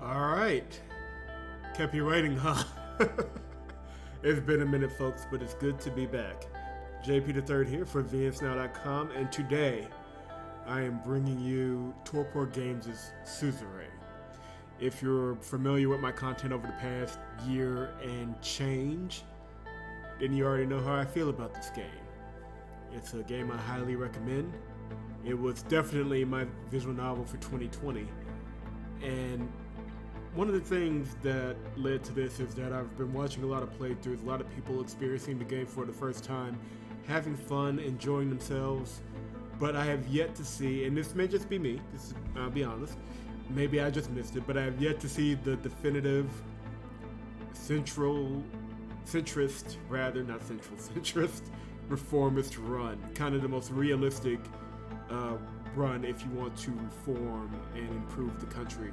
Alright. Kept you waiting, huh? It's been a minute, folks, but it's good to be back. JP III here for VNsNow.com, and today I am bringing you Torpor Games' Suzerain. If you're familiar with my content over the past year and change, then you already know how I feel about this game. It's a game I highly recommend. It was definitely my visual novel for 2020, and one of the things that led to this is that I've been watching a lot of playthroughs, a lot of people experiencing the game for the first time, having fun, enjoying themselves, but I have yet to see, and this may just be me, I'll be honest, maybe I just missed it, but I have yet to see the definitive centrist reformist run, kind of the most realistic run if you want to reform and improve the country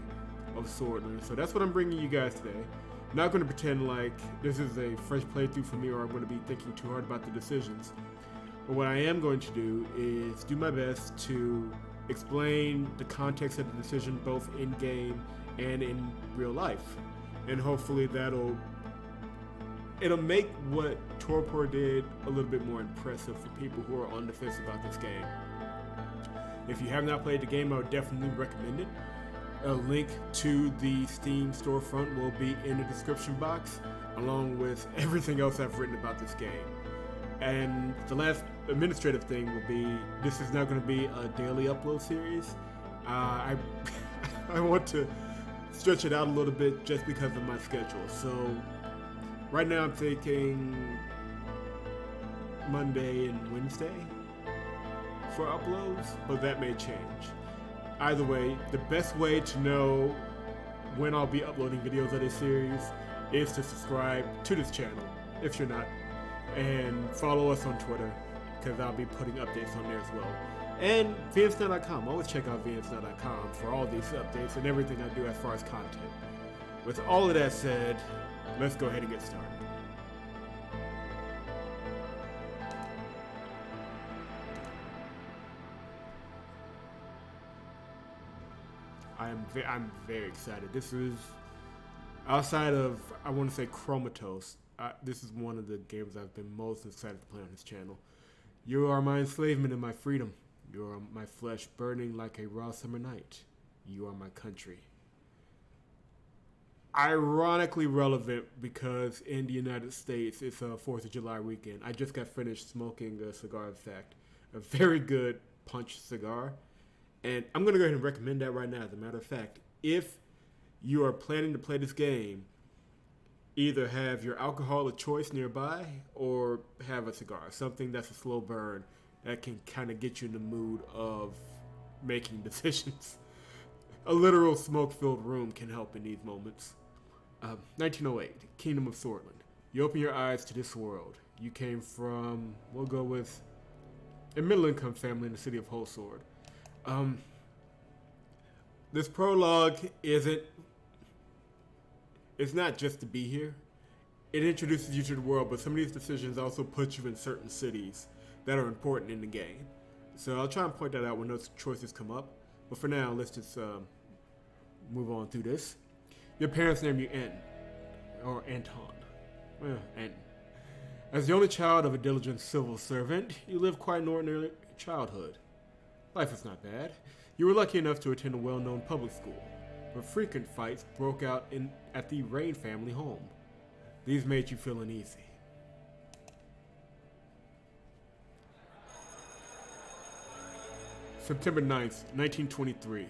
of Sordland. So that's what I'm bringing you guys today. I'm not going to pretend like this is a fresh playthrough for me or I'm going to be thinking too hard about the decisions. But what I am going to do is do my best to explain the context of the decision both in game and in real life. And hopefully it'll make what Torpor did a little bit more impressive for people who are on the fence about this game. If you have not played the game, I would definitely recommend it. A link to the Steam storefront will be in the description box, along with everything else I've written about this game. And the last administrative thing will be, this is not going to be a daily upload series. I want to stretch it out a little bit just because of my schedule. So right now I'm thinking Monday and Wednesday for uploads, but that may change. Either way, the best way to know when I'll be uploading videos of this series is to subscribe to this channel, if you're not, and follow us on Twitter, because I'll be putting updates on there as well. And VNsNow.com, always check out VNsNow.com for all these updates and everything I do as far as content. With all of that said, let's go ahead and get started. I'm very excited. This is, outside of, I want to say Chromatos, this is one of the games I've been most excited to play on this channel. You are my enslavement and my freedom. You are my flesh burning like a raw summer night. You are my country. Ironically relevant because in the United States, it's a 4th of July weekend. I just got finished smoking a cigar, in fact. A very good punch cigar. And I'm going to go ahead and recommend that right now. As a matter of fact, if you are planning to play this game, either have your alcohol of choice nearby or have a cigar, something that's a slow burn that can kind of get you in the mood of making decisions. A literal smoke-filled room can help in these moments. 1908, Kingdom of Sordland. You open your eyes to this world. You came from, we'll go with, a middle-income family in the city of Holsword. This prologue it's not just to be here. It introduces you to the world, but some of these decisions also put you in certain cities that are important in the game. So I'll try and point that out when those choices come up. But for now, let's just move on through this. Your parents named you Anton, or Anton. Well, Anton. As the only child of a diligent civil servant, you lived quite an ordinary childhood. Life was not bad. You were lucky enough to attend a well-known public school, but frequent fights broke out at the Rayne family home. These made you feel uneasy. September 9th, 1923.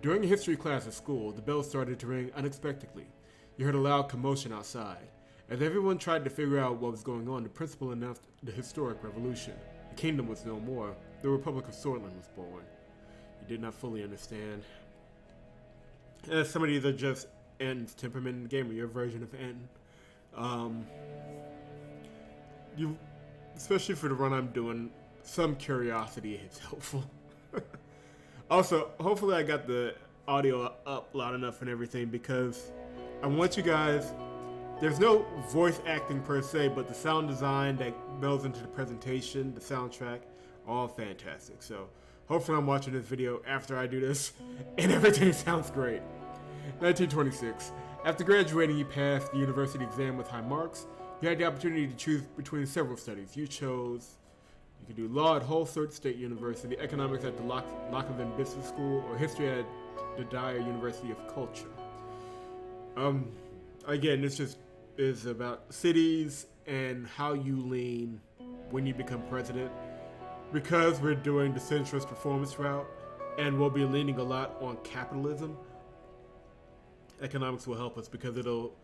During a history class at school, the bell started to ring unexpectedly. You heard a loud commotion outside. As everyone tried to figure out what was going on, the principal announced the historic revolution. The kingdom was no more. The Republic of Sordland was born. You did not fully understand. Some of these are just Anton's temperament in the game, or your version of Anton. Especially for the run I'm doing, some curiosity is helpful. Also, hopefully I got the audio up loud enough and everything, because I want you guys, there's no voice acting per se, but the sound design that melds into the presentation, the soundtrack, all fantastic. So hopefully I'm watching this video after I do this and everything sounds great. 1926. After graduating, you passed the university exam with high marks. You had the opportunity to choose between several studies. You could do law at Holsworth State University, economics at the Lockerbie Business School, or history at the Dyer University of Culture. Again, this just is about cities and how you lean when you become president. Because we're doing the centrist reformist route, and we'll be leaning a lot on capitalism, economics will help us because it'll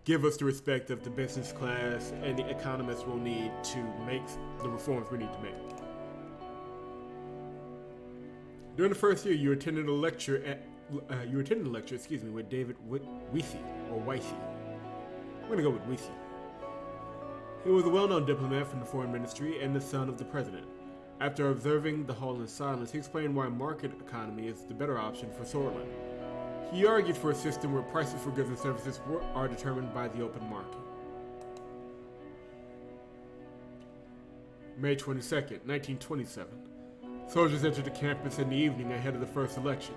give us the respect of the business class and the economists will need to make the reforms we need to make. During the first year, you attended a lecture with David Weissy, or Weissy. I'm going to go with Weissy. He was a well-known diplomat from the foreign ministry and the son of the president. After observing the hall in silence, he explained why market economy is the better option for Sordland. He argued for a system where prices for goods and services are determined by the open market. May 22nd, 1927. Soldiers entered the campus in the evening ahead of the first election.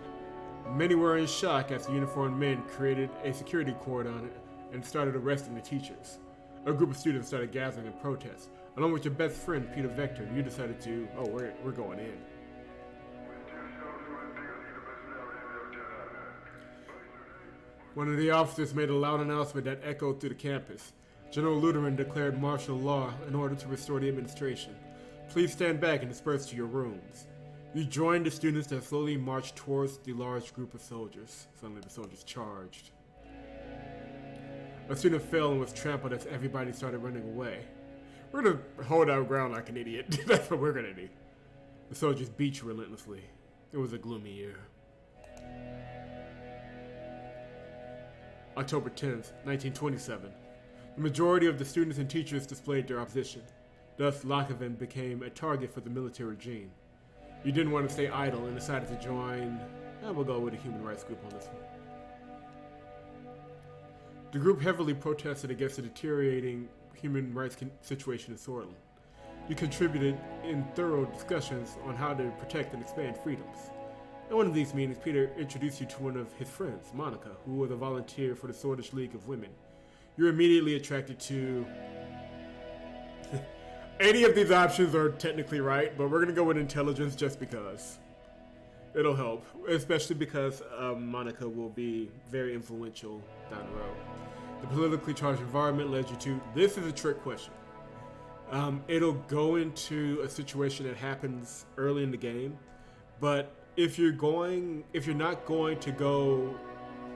Many were in shock as the uniformed men created a security cordon and started arresting the teachers. A group of students started gathering in protest. Along with your best friend, Peter Vector, you decided we're going in. One of the officers made a loud announcement that echoed through the campus. General Lutheran declared martial law in order to restore the administration. Please stand back and disperse to your rooms. You joined the students that slowly marched towards the large group of soldiers. Suddenly the soldiers charged. A student fell and was trampled as everybody started running away. We're gonna hold our ground like an idiot. That's what we're gonna do. The soldiers beat you relentlessly. It was a gloomy year. October 10th, 1927. The majority of the students and teachers displayed their opposition. Thus, Lockerbie became a target for the military regime. You didn't want to stay idle and decided to join, we'll go with a human rights group on this one. The group heavily protested against the deteriorating human rights situation in Sordland. You contributed in thorough discussions on how to protect and expand freedoms. At one of these meetings, Peter introduced you to one of his friends, Monica, who was a volunteer for the Swedish League of Women. You were immediately attracted to... Any of these options are technically right, but we're going to go with intelligence just because. It'll help, especially because Monica will be very influential down the road. The politically charged environment led you to... This is a trick question. It'll go into a situation that happens early in the game, but if you're not going to go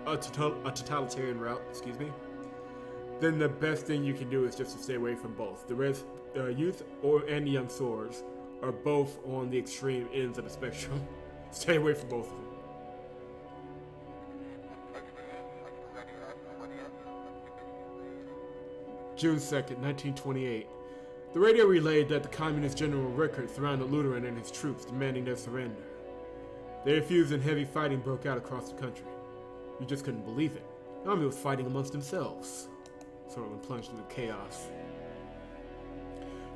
a totalitarian route, then the best thing you can do is just to stay away from both. The youth and the young swords are both on the extreme ends of the spectrum. Stay away from both of them. June 2nd, 1928. The radio relayed that the communist General Rickert surrounded Lutheran and his troops, demanding their surrender. They refused and heavy fighting broke out across the country. You just couldn't believe it. The army was fighting amongst themselves. Sordland plunged into chaos.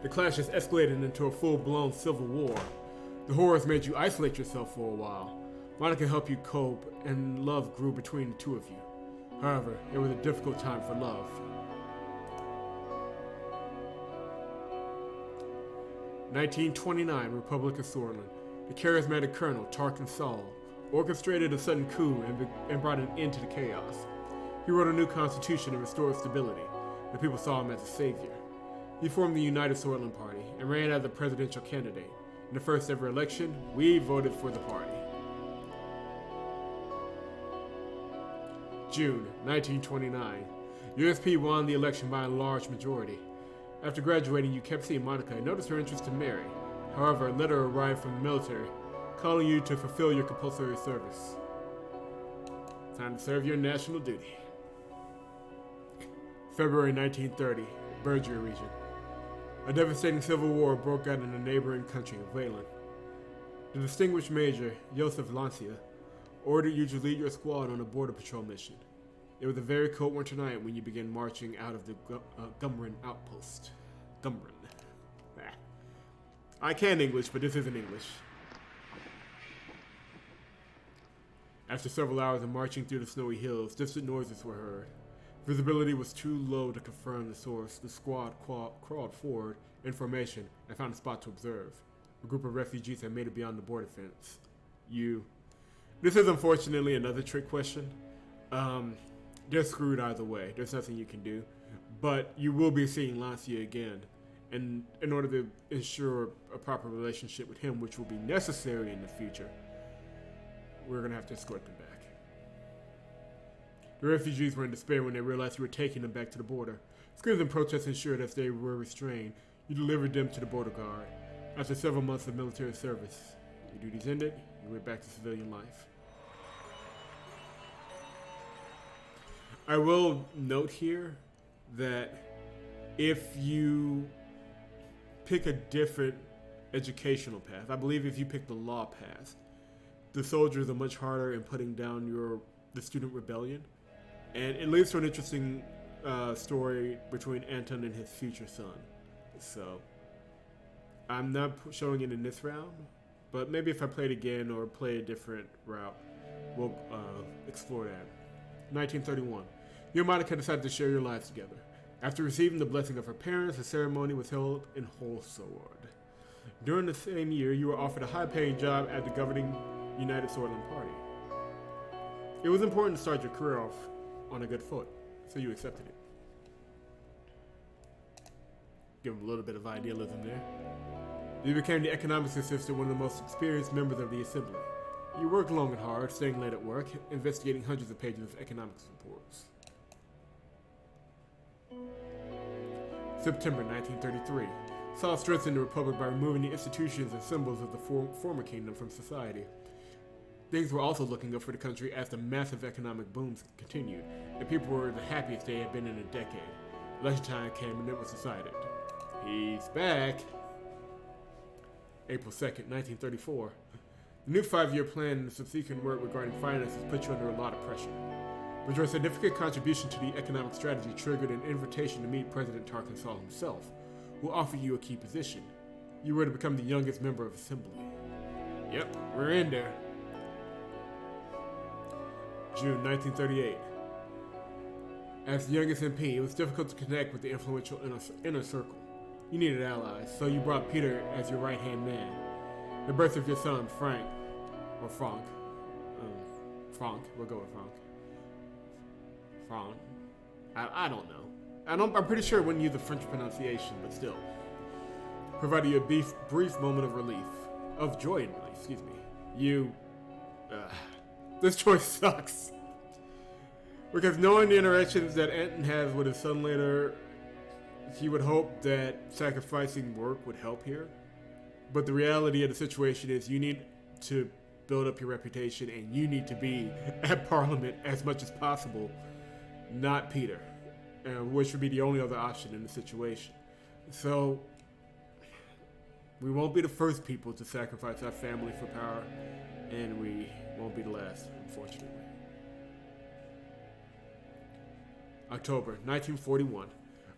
The clashes escalated into a full-blown civil war. The horrors made you isolate yourself for a while. Monica helped you cope, and love grew between the two of you. However, it was a difficult time for love. 1929, Republic of Sordland. The charismatic colonel, Tarkin Saul, orchestrated a sudden coup and brought an end to the chaos. He wrote a new constitution and restored stability. The people saw him as a savior. He formed the United Sordland Party and ran as a presidential candidate. In the first ever election, we voted for the party. June 1929. USP won the election by a large majority. After graduating, you kept seeing Monica and noticed her interest in marry. However, a letter arrived from the military calling you to fulfill your compulsory service. Time to serve your national duty. February 1930, Berger region. A devastating civil war broke out in the neighboring country of Wayland. The distinguished Major, Joseph Lancia, ordered you to lead your squad on a border patrol mission. It was a very cold winter night when you began marching out of the Gumrin outpost. Gumrin. I can English, but this isn't English. After several hours of marching through the snowy hills, distant noises were heard. Visibility was too low to confirm the source. The squad crawled forward in formation and found a spot to observe. A group of refugees had made it beyond the border fence. This is unfortunately another trick question. They're screwed either way. There's nothing you can do. But you will be seeing Lancia again. And in order to ensure a proper relationship with him, which will be necessary in the future, we're going to have to escort them back. The refugees were in despair when they realized you were taking them back to the border. Screams and protests ensured as they were restrained, you delivered them to the border guard. After several months of military service, your duties ended, you went back to civilian life. I will note here that if you pick a different educational path, I believe if you pick the law path, the soldiers are much harder in putting down the student rebellion. And it leads to an interesting story between Anton and his future son. So, I'm not showing it in this round, but maybe if I play it again or play a different route, we'll explore that. 1931. You and Monica decided to share your lives together. After receiving the blessing of her parents, a ceremony was held in Sword. During the same year, you were offered a high-paying job at the governing United Sordland Party. It was important to start your career off on a good foot, so you accepted it. Give him a little bit of idealism there. You became the economics assistant, one of the most experienced members of the assembly. You worked long and hard, staying late at work, investigating hundreds of pages of economics reports. September 1933 saw strengthen the Republic by removing the institutions and symbols of the former kingdom from society. Things were also looking up for the country as the massive economic booms continued, and people were the happiest they had been in a decade. Election time came and it was decided. He's back. April 2nd, 1934. The new 5-year plan and the subsequent work regarding finances put you under a lot of pressure. But your significant contribution to the economic strategy triggered an invitation to meet President Tarkansas himself, who offered you a key position. You were to become the youngest member of Assembly. Yep, we're in there. June 1938. As the youngest MP, it was difficult to connect with the influential inner circle. You needed allies, so you brought Peter as your right-hand man. The birth of your son, Frank, we'll go with Frank. I don't know. I'm pretty sure it wouldn't use the French pronunciation, but still. Provided you a brief moment of joy and relief, excuse me. This choice sucks. Because knowing the interactions that Anton has with his son later, he would hope that sacrificing work would help here. But the reality of the situation is you need to build up your reputation and you need to be at Parliament as much as possible, not Peter, which would be the only other option in the situation. So, we won't be the first people to sacrifice our family for power, and we won't be the last, unfortunately. October 1941.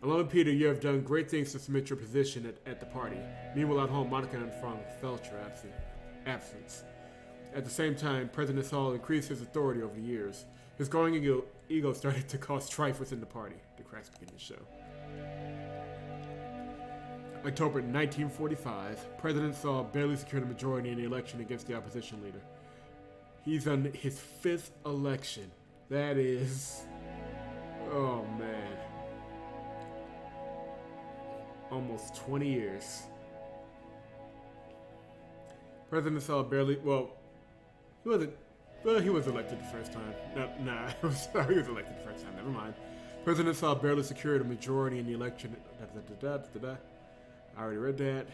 Along with Peter, you have done great things to cement your position at the party. Meanwhile, at home, Monica and Frank felt your absence. At the same time, President Saul increased his authority over the years. His growing ego started to cause strife within the party. The cracks begin to show. October 1945, President Saul barely secured a majority in the election against the opposition leader. He's on his 5th election. That is... oh, man. Almost 20 years. President Saul barely... well, he wasn't... well, he was elected the first time. He was elected the first time. Never mind. President Saul barely secured a majority in the election. I already read that.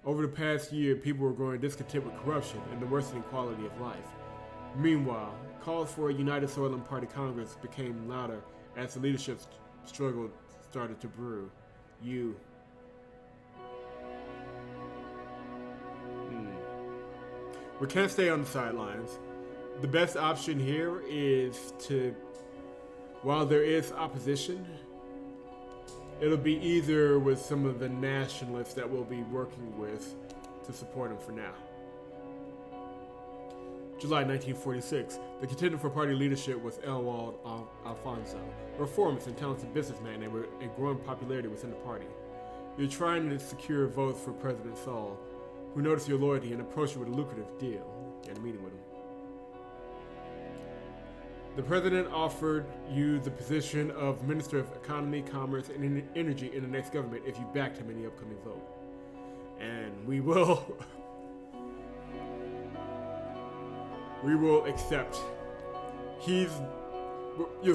Over the past year, people were growing discontent with corruption and the worsening quality of life. Meanwhile, calls for a United Sordland Party Congress became louder as the leadership struggle started to brew. We can't stay on the sidelines. The best option here is to, while there is opposition, it'll be either with some of the nationalists that we'll be working with to support him for now. July 1946, the contender for party leadership was Elwald Alfonso, a reformist and talented businessman and with a growing popularity within the party. You're trying to secure votes for President Saul, who noticed your loyalty and approached you with a lucrative deal. You had a meeting with him. The president offered you the position of Minister of Economy, Commerce, and Energy in the next government if you backed him in the upcoming vote. And we will accept. You'll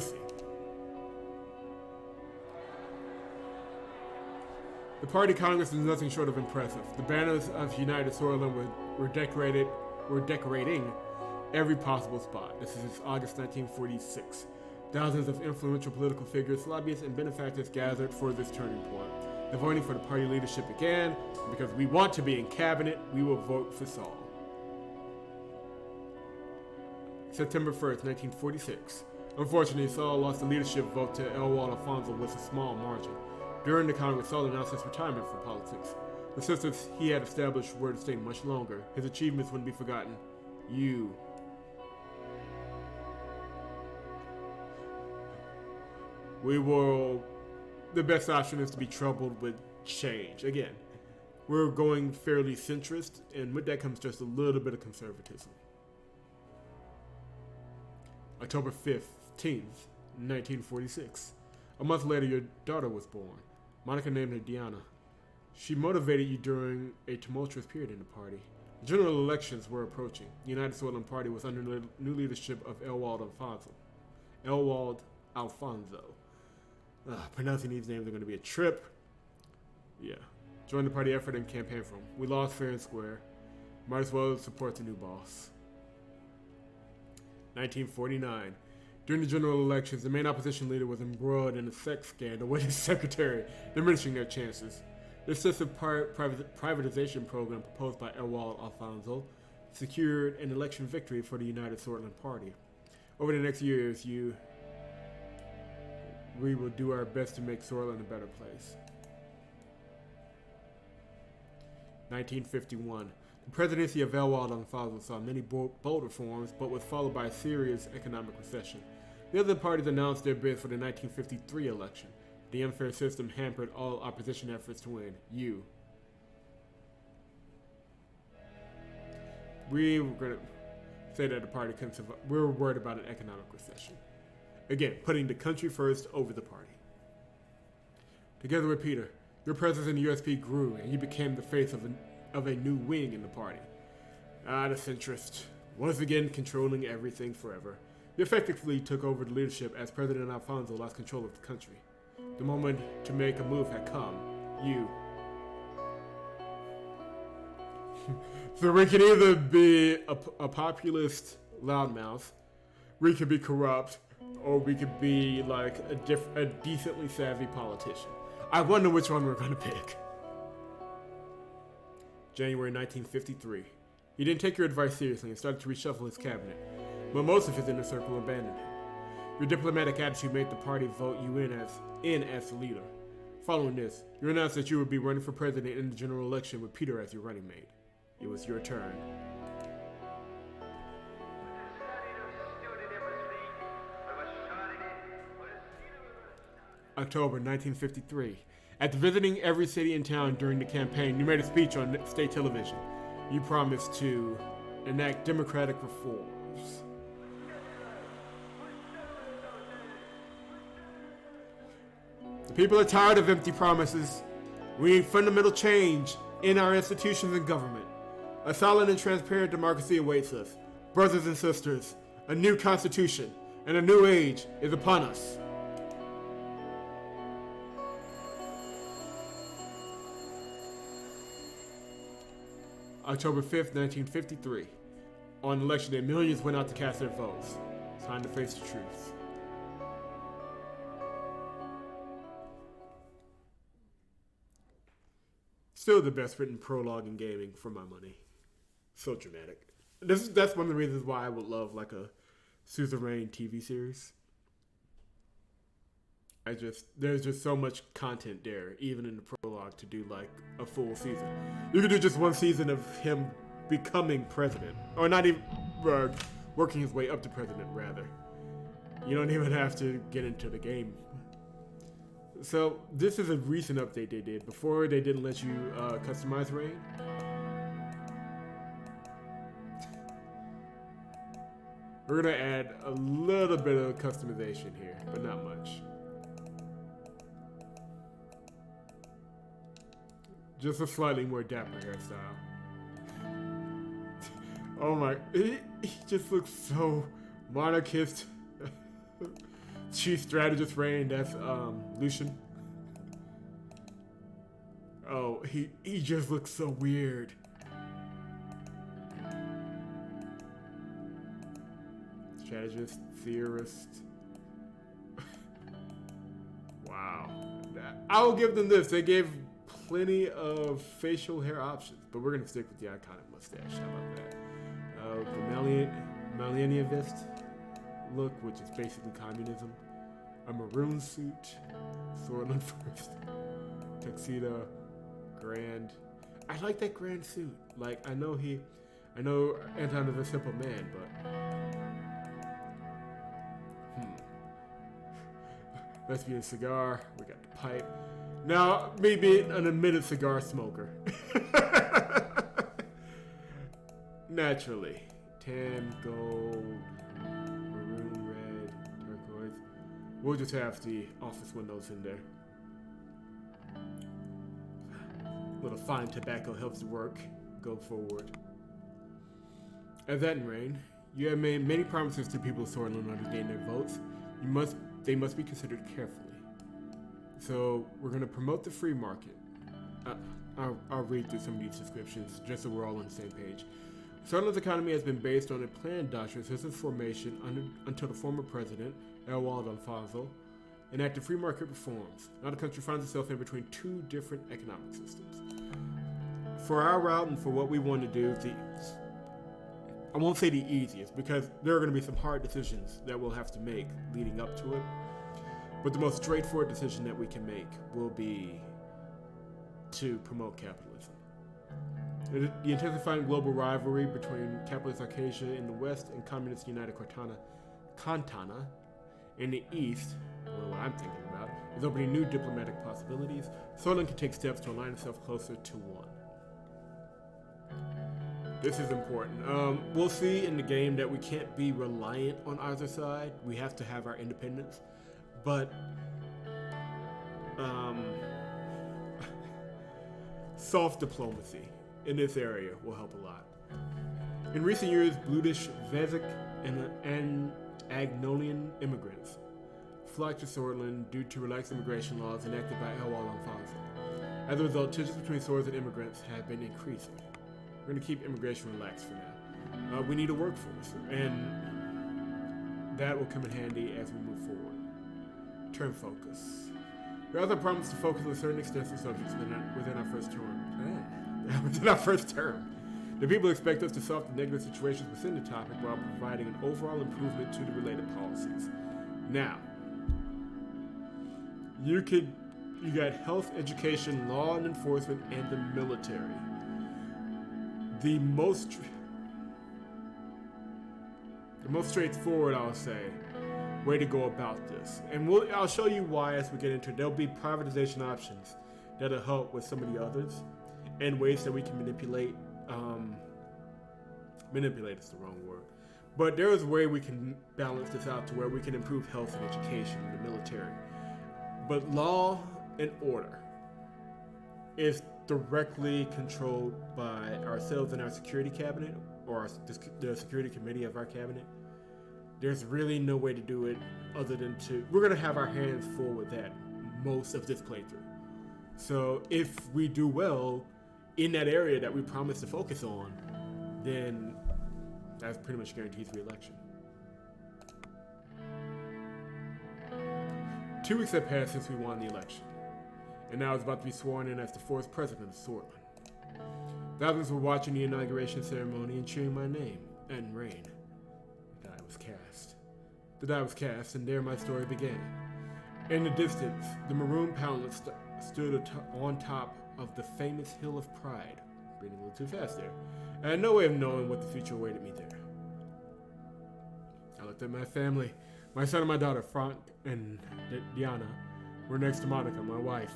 see. The party congress is nothing short of impressive. The banners of United Sordland were decorating every possible spot. This is August 1946. Thousands of influential political figures, lobbyists, and benefactors gathered for this turning point. The voting for the party leadership began, and because we want to be in cabinet, we will vote for Saul. September 1st, 1946. Unfortunately, Saul lost the leadership vote to Elwald Alfonso with a small margin. During the Congress, Saul announced his retirement from politics. The systems he had established were to stay much longer. His achievements wouldn't be forgotten. The best option is to be troubled with change. Again, we're going fairly centrist, and with that comes just a little bit of conservatism. October 15th, 1946. A month later, your daughter was born. Monica named her Diana. She motivated you during a tumultuous period in the party. General elections were approaching. The United Sordland Party was under the new leadership of Elwald Alfonso. Pronouncing these names are going to be a trip. Yeah. Join the party effort and campaign for him. We lost fair and square. Might as well support the new boss. 1949. During the general elections, the main opposition leader was embroiled in a sex scandal with his secretary, diminishing their chances. The excessive privatization program proposed by Elwald Alfonso secured an election victory for the United Sordland Party. Over the next years, we will do our best to make Sordland a better place. 1951. The presidency of Elwald Alfonso saw many bold reforms, but was followed by a serious economic recession. The other parties announced their bids for the 1953 election. The unfair system hampered all opposition efforts to win. We were going to say that the party couldn't survive. We were worried about an economic recession. Again, putting the country first over the party. Together with Peter, your presence in the USP grew, and you became the face of a new wing in the party. The centrist, once again controlling everything forever. You effectively took over the leadership as President Alfonso lost control of the country. The moment to make a move had come. So we can either be a populist loudmouth, we could be corrupt, or we could be like a decently savvy politician. I wonder which one we're going to pick. January 1953. He didn't take your advice seriously and started to reshuffle his cabinet, but most of his inner circle abandoned him. Your diplomatic attitude made the party vote you in as the leader. Following this, you announced that you would be running for president in the general election with Peter as your running mate. It was your turn. October 1953. After visiting every city and town during the campaign, you made a speech on state television. You promised to enact democratic reforms. The people are tired of empty promises. We need fundamental change in our institutions and government. A solid and transparent democracy awaits us. Brothers and sisters, a new constitution and a new age is upon us. October 5th, 1953. On election day, millions went out to cast their votes. Time to face the truth. Still the best written prologue in gaming for my money. So dramatic. That's one of the reasons why I would love like a Suzerain TV series. There's just so much content there, even in the prologue, to do like a full season. You could do just one season of him becoming president, or not even. working his way up to president, rather. You don't even have to get into the game. So this is a recent update they did. Before, they didn't let you customize Rayne. We're gonna add a little bit of customization here, but not much. Just a slightly more dapper hairstyle. Oh my, he just looks so monarchist. Chief strategist Rayne, that's Lucian. Oh, he just looks so weird. Strategist, theorist. Wow. I'll give them this. They gave plenty of facial hair options, but we're gonna stick with the iconic mustache. How about that? The Millennialist look, which is basically communism. A maroon suit, Sordland first, tuxedo, grand. I like that grand suit. Like, I know Anton is a simple man, but lesbian cigar. We got the pipe. Now, me being an admitted cigar smoker. Naturally. Tan, gold, maroon, red, turquoise. We'll just have the office windows in there. A little fine tobacco helps the work go forward. As that in Rayne, you have made many promises to people of Sordland on gain their votes. They must be considered carefully. So we're going to promote the free market. I'll read through some of these descriptions just so we're all on the same page. Sordland's economy has been based on a planned doctrine since its formation until the former president, Ewald Alfonso, enacted free market reforms. Now the country finds itself in between two different economic systems. For our route and for what we want to do, I won't say the easiest, because there are going to be some hard decisions that we'll have to make leading up to it. But the most straightforward decision that we can make will be to promote capitalism. The intensifying global rivalry between capitalist Arcadia in the west and communist United Kantana in the east, or what I'm thinking about, is opening new diplomatic possibilities. Sordland can take steps to align itself closer to one. This is important. We'll see in the game that we can't be reliant on either side. We have to have our independence. But soft diplomacy in this area will help a lot. In recent years, Bludish, Vezic, and Agnolian immigrants flocked to Sordland due to relaxed immigration laws enacted by Ewald Alfonso. As a result, tensions between Swords and immigrants have been increasing. We're going to keep immigration relaxed for now. We need a workforce, and that will come in handy as we move forward. Term focus. We also promised to focus on certain extensive subjects within our first term. Within our first term. The people expect us to solve the negative situations within the topic while providing an overall improvement to the related policies. Now, you got health, education, law and enforcement, and the military. The most straightforward, I'll say, way to go about this. And I'll show you why as we get into it. There'll be privatization options that'll help with some of the others, and ways that we can manipulate. Manipulate is the wrong word. But there is a way we can balance this out to where we can improve health and education in the military. But law and order is directly controlled by ourselves and our security cabinet, or the security committee of our cabinet. There's really no way to do it other than we're going to have our hands full with that most of this playthrough. So if we do well in that area that we promised to focus on, then that's pretty much guarantees re-election. 2 weeks have passed since we won the election, and now I was about to be sworn in as the 4th president of Sordland. Thousands were watching the inauguration ceremony and cheering my name, Anton Rayne. The die was cast, and there my story began. In the distance, the maroon palace stood on top of the famous Hill of Pride. Reading a little too fast there. I had no way of knowing what the future awaited me there. I looked at my family. My son and my daughter, Frank and Diana, were next to Monica, my wife.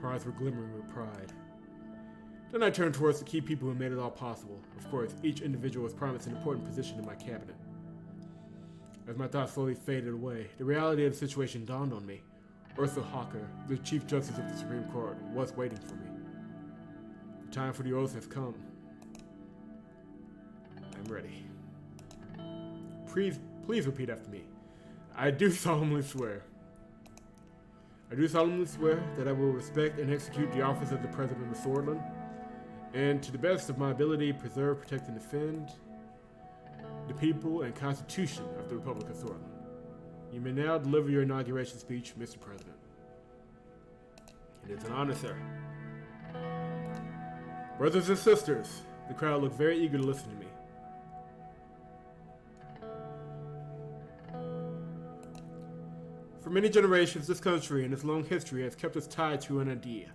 Her eyes were glimmering with pride. Then I turned towards the key people who made it all possible. Of course, each individual was promised an important position in my cabinet. As my thoughts slowly faded away, the reality of the situation dawned on me. Ursula Hawker, the Chief Justice of the Supreme Court, was waiting for me. The time for the oath has come. I'm ready. Please repeat after me. I do solemnly swear. I do solemnly swear that I will respect and execute the office of the President of Sordland, and to the best of my ability, preserve, protect, and defend the people and Constitution of the Republic of Sordland. You may now deliver your inauguration speech, Mr. President. It is an honor, sir. Brothers and sisters, the crowd looked very eager to listen to me. For many generations, this country and its long history has kept us tied to an idea,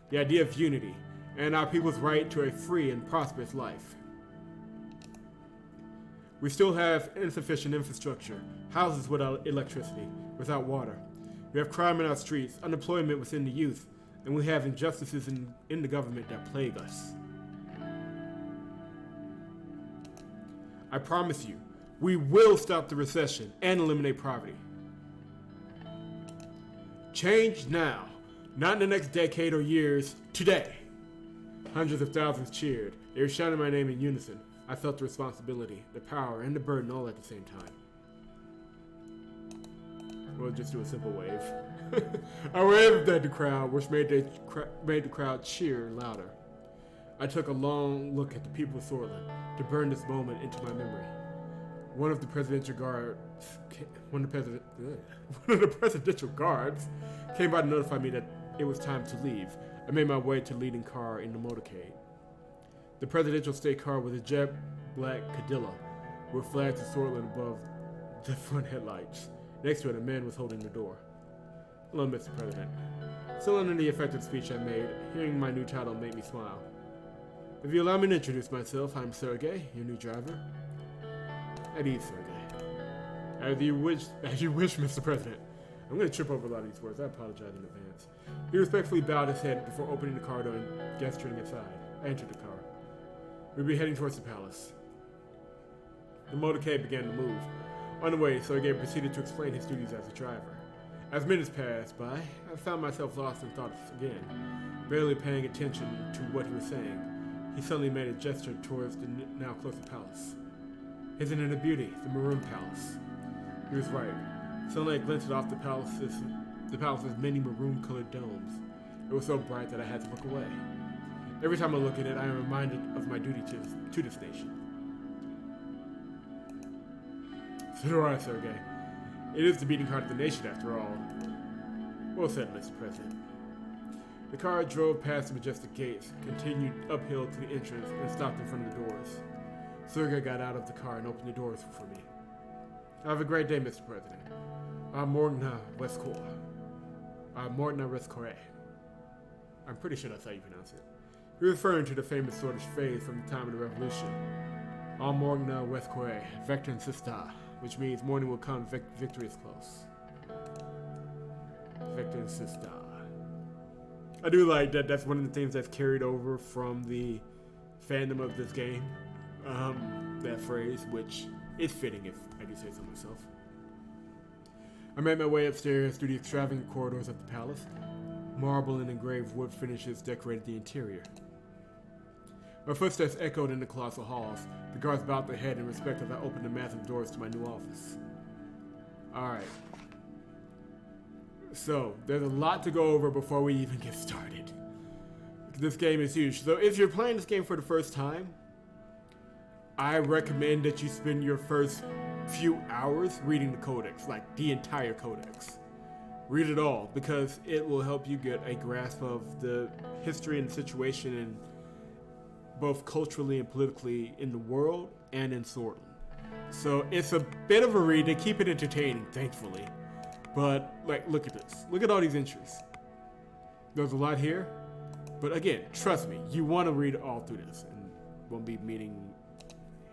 the idea of unity, and our people's right to a free and prosperous life. We still have insufficient infrastructure, houses without electricity, without water. We have crime in our streets, unemployment within the youth, and we have injustices in the government that plague us. I promise you, we will stop the recession and eliminate poverty. Change now, not in the next decade or years, today. Hundreds of thousands cheered. They were shouting my name in unison. I felt the responsibility, the power, and the burden all at the same time. We'll just do a simple wave. I waved at the crowd, which made the crowd cheer louder. I took a long look at the people of Sordland to burn this moment into my memory. One of the presidential guards came by to notify me that it was time to leave. I made my way to the leading car in the motorcade. The presidential state car was a jet black Cadilla with flags of Sordland above the front headlights. Next to it, a man was holding the door. Hello, Mr. President. Still under the effective speech I made, hearing my new title made me smile. If you allow me to introduce myself, I'm Sergey, your new driver. At ease, Sergey. As you wish, Mr. President. I'm going to trip over a lot of these words. I apologize in advance. He respectfully bowed his head before opening the car door and gesturing inside. I entered the car. We'd be heading towards the palace. The motorcade began to move. On the way, Sergey proceeded to explain his duties as a driver. As minutes passed by, I found myself lost in thoughts again, barely paying attention to what he was saying. He suddenly made a gesture towards the now closer palace. Isn't it a beauty, the Maroon Palace? He was right. Sunlight glinted off the palace's many maroon-colored domes. It was so bright that I had to look away. Every time I look at it, I am reminded of my duty to this nation. So do I, Sergey. It is the beating heart of the nation, after all. Well said, Mr. President. The car drove past the majestic gates, continued uphill to the entrance, and stopped in front of the doors. Sergey got out of the car and opened the doors for me. Have a great day, Mr. President. Morna Westcore. I'm pretty sure that's how you pronounce it. You're referring to the famous Swedish phrase from the time of the Revolution. Morna Westcore, Vector Sista, which means morning will come, victory is close. Vector Sista. I do like that. That's one of the things that's carried over from the fandom of this game. That phrase, which is fitting if I do say so myself. I made my way upstairs through the extravagant corridors of the palace. Marble and engraved wood finishes decorated the interior. My footsteps echoed in the colossal halls. The guards bowed their head in respect as I opened the massive doors to my new office. Alright. So, there's a lot to go over before we even get started. This game is huge. So if you're playing this game for the first time, I recommend that you spend your first few hours reading the codex, like the entire codex. Read it all, because it will help you get a grasp of the history and situation in both culturally and politically in the world and in Sordland. So it's a bit of a read. They keep it entertaining, thankfully. But, like, look at this. Look at all these entries. There's a lot here. But again, trust me, you want to read all through this. And we'll be meeting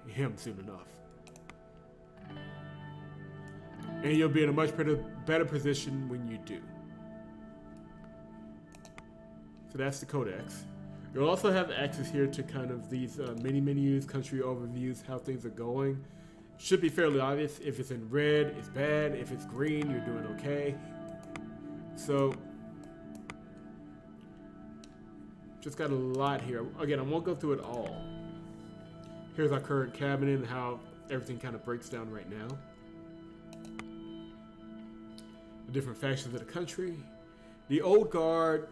him soon enough. And you'll be in a much better position when you do. So that's the codex. You'll also have access here to kind of these mini menus, country overviews, how things are going. Should be fairly obvious. If it's in red, it's bad. If it's green, you're doing okay. So, just got a lot here. Again, I won't go through it all. Here's our current cabinet and how everything kind of breaks down right now. The different factions of the country. The old guard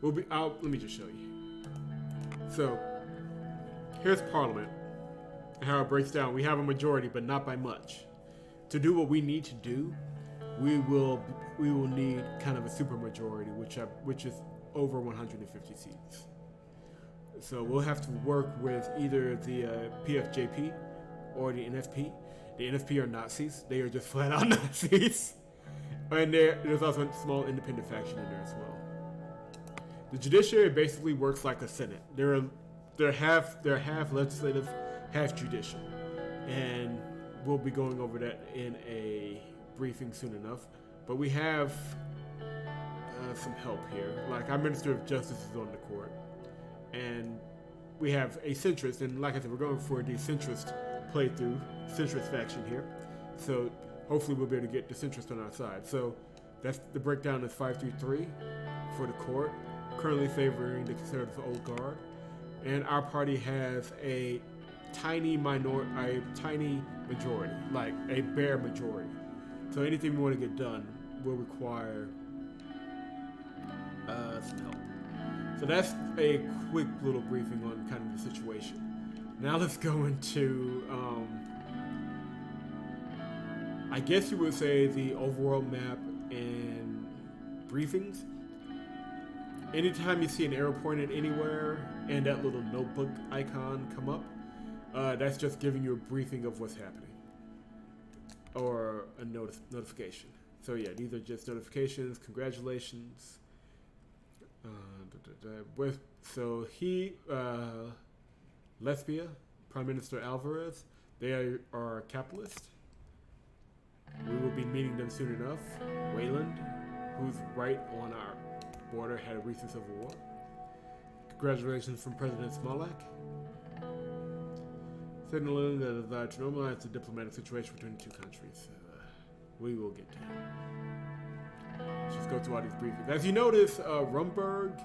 will be out. Let me just show you. So, here's Parliament and how it breaks down. We have a majority, but not by much. To do what we need to do, we will need kind of a supermajority, which is over 150 seats. So we'll have to work with either the PFJP or the NFP. The NFP are Nazis. They are just flat out Nazis. And there's also a small independent faction in there as well. The judiciary basically works like a Senate. They're half legislative, half judicial. And we'll be going over that in a briefing soon enough. But we have some help here. Like our Minister of Justice is on the court. And we have a centrist, and like I said, we're going for the centrist playthrough, centrist faction here. So hopefully we'll be able to get the centrist on our side. So that's the breakdown is 5-3 for the court, currently favoring the conservative old guard. And our party has a tiny majority, like a bare majority. So anything we want to get done will require some help. So that's a quick little briefing on kind of the situation. Now let's go into, I guess you would say the overall map and briefings. Anytime you see an arrow pointed anywhere and that little notebook icon come up, that's just giving you a briefing of what's happening. Or a notification. So yeah, these are just notifications, congratulations. So Lesbia, Prime Minister Alvarez, they are capitalist. We will be meeting them soon enough. Wayland, who's right on our border, had a recent civil war. Congratulations from President Smollett. Signaling the desire to normalize the diplomatic situation between the two countries. We will get to that. Let's just go through all these briefings. As you notice, Rumberg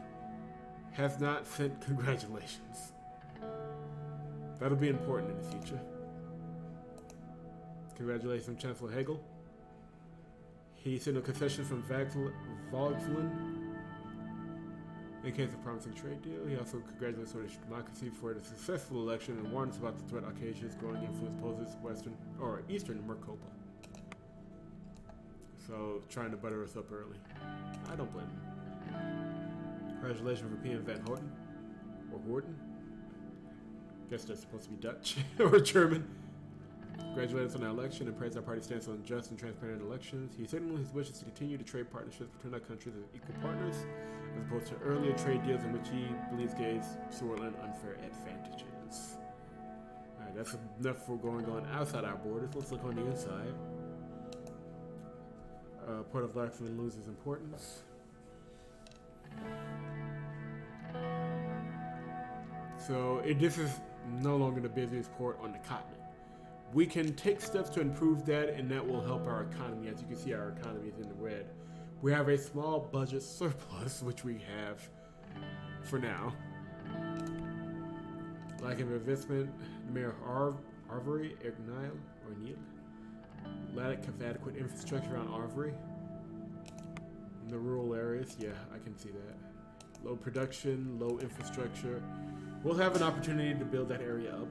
has not sent congratulations. That'll be important in the future. Congratulations from Chancellor Hegel. He sent a concession from Vogtland in case of promising trade deal. He also congratulates Swedish democracy for the successful election and warns about the threat Acacia's growing influence poses Eastern Maricopa. So trying to butter us up early. I don't blame him. Congratulations for PM Van Horten or Horten. Guess that's supposed to be Dutch or German. Congratulations on our election and praised our party stance on just and transparent elections. He signaled his wishes to continue the trade partnerships between our countries as equal partners, as opposed to earlier trade deals in which he believes gave Sordland unfair advantages. Alright, that's enough for going on outside our borders. Let's look on the inside. Port of Laxman loses importance. So this is no longer the busiest port on the continent. We can take steps to improve that, and that will help our economy. As you can see, our economy is in the red. We have a small budget surplus, which we have for now. Like an investment, Mayor Arvery, Neil. Lack of adequate infrastructure around Arvery. In the rural areas, yeah, I can see that. Low production, low infrastructure. We'll have an opportunity to build that area up.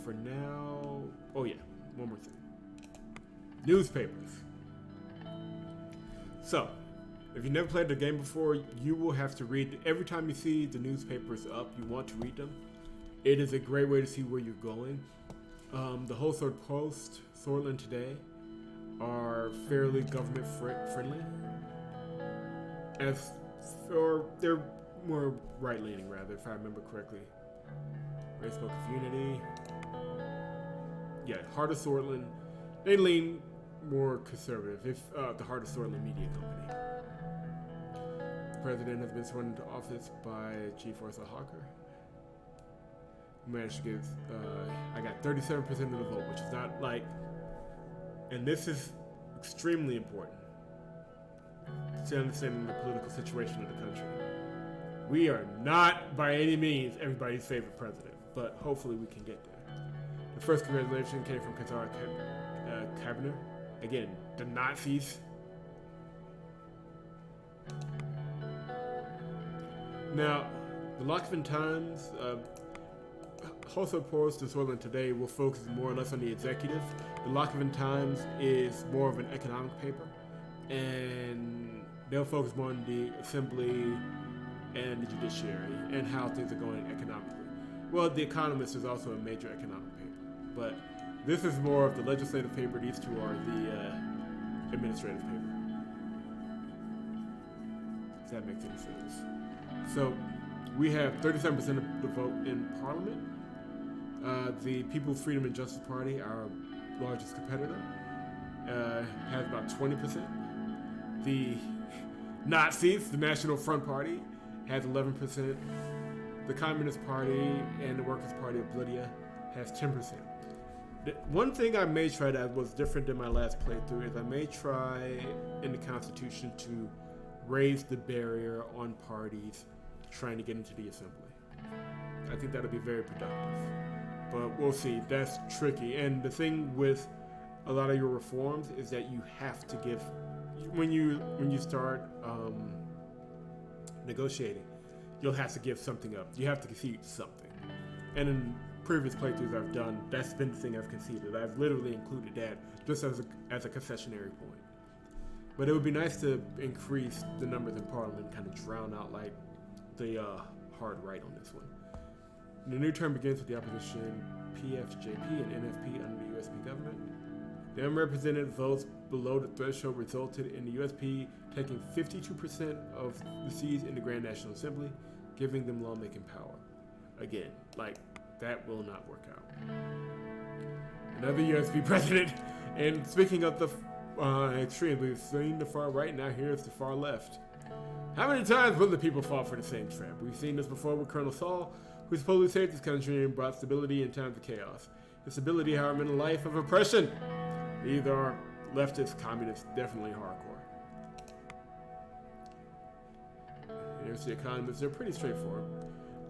For now, oh yeah, one more thing. Newspapers. So, if you've never played the game before, you will have to read, every time you see the newspapers up, you want to read them. It is a great way to see where you're going. The Wholesale Post, Sordland Today, are fairly government friendly. Or they're more right-leaning, rather, if I remember correctly. Facebook of Unity. Yeah, Heart of Sordland. they lean more conservative. If the Heart of Sordland Media Company. The president has been sworn into office by Chief Warsaw Hawker. Managed to get, I got 37% of the vote, which is not like, and this is extremely important to understanding the political situation of the country. We are not, by any means, everybody's favorite president, but hopefully we can get there. The first congratulation came from Qatar Cabinet. Again, the Nazis. Now, the Lockman Times, wholesale reports to Sordland today will focus more or less on the executive. The Lockman Times is more of an economic paper, and they'll focus more on the assembly and the judiciary and how things are going economically. Well, The Economist is also a major economic paper, but this is more of the legislative paper. These two are the administrative paper. If that makes any sense. So we have 37% of the vote in Parliament. The People's Freedom and Justice Party, our largest competitor, has about 20%. The Nazis, the National Front Party, has 11%. The Communist Party and the Workers' Party of Lydia has 10%. One thing I may try that was different than my last playthrough is I may try in the Constitution to raise the barrier on parties trying to get into the assembly. I think that'll be very productive. But we'll see. That's tricky. And the thing with a lot of your reforms is that you have to give, when you start negotiating, you'll have to give something up. You have to concede something. And in previous playthroughs I've done, that's been the thing I've conceded. I've literally included that just as a concessionary point. But it would be nice to increase the numbers in Parliament and kind of drown out like the hard right on this one. The new term begins with the opposition PFJP and NFP under the USP government. The unrepresented votes below the threshold resulted in the USP taking 52% of the seats in the Grand National Assembly, giving them lawmaking power. Again, like, that will not work out. Another USP president, and speaking of the extreme, we've seen the far right, now here's the far left. How many times will the people fall for the same trap? We've seen this before with Colonel Saul, who supposedly saved this country and brought stability in times of chaos. The stability, however, in a life of oppression. These are leftist communists, definitely hardcore. Here's the economists. They're pretty straightforward.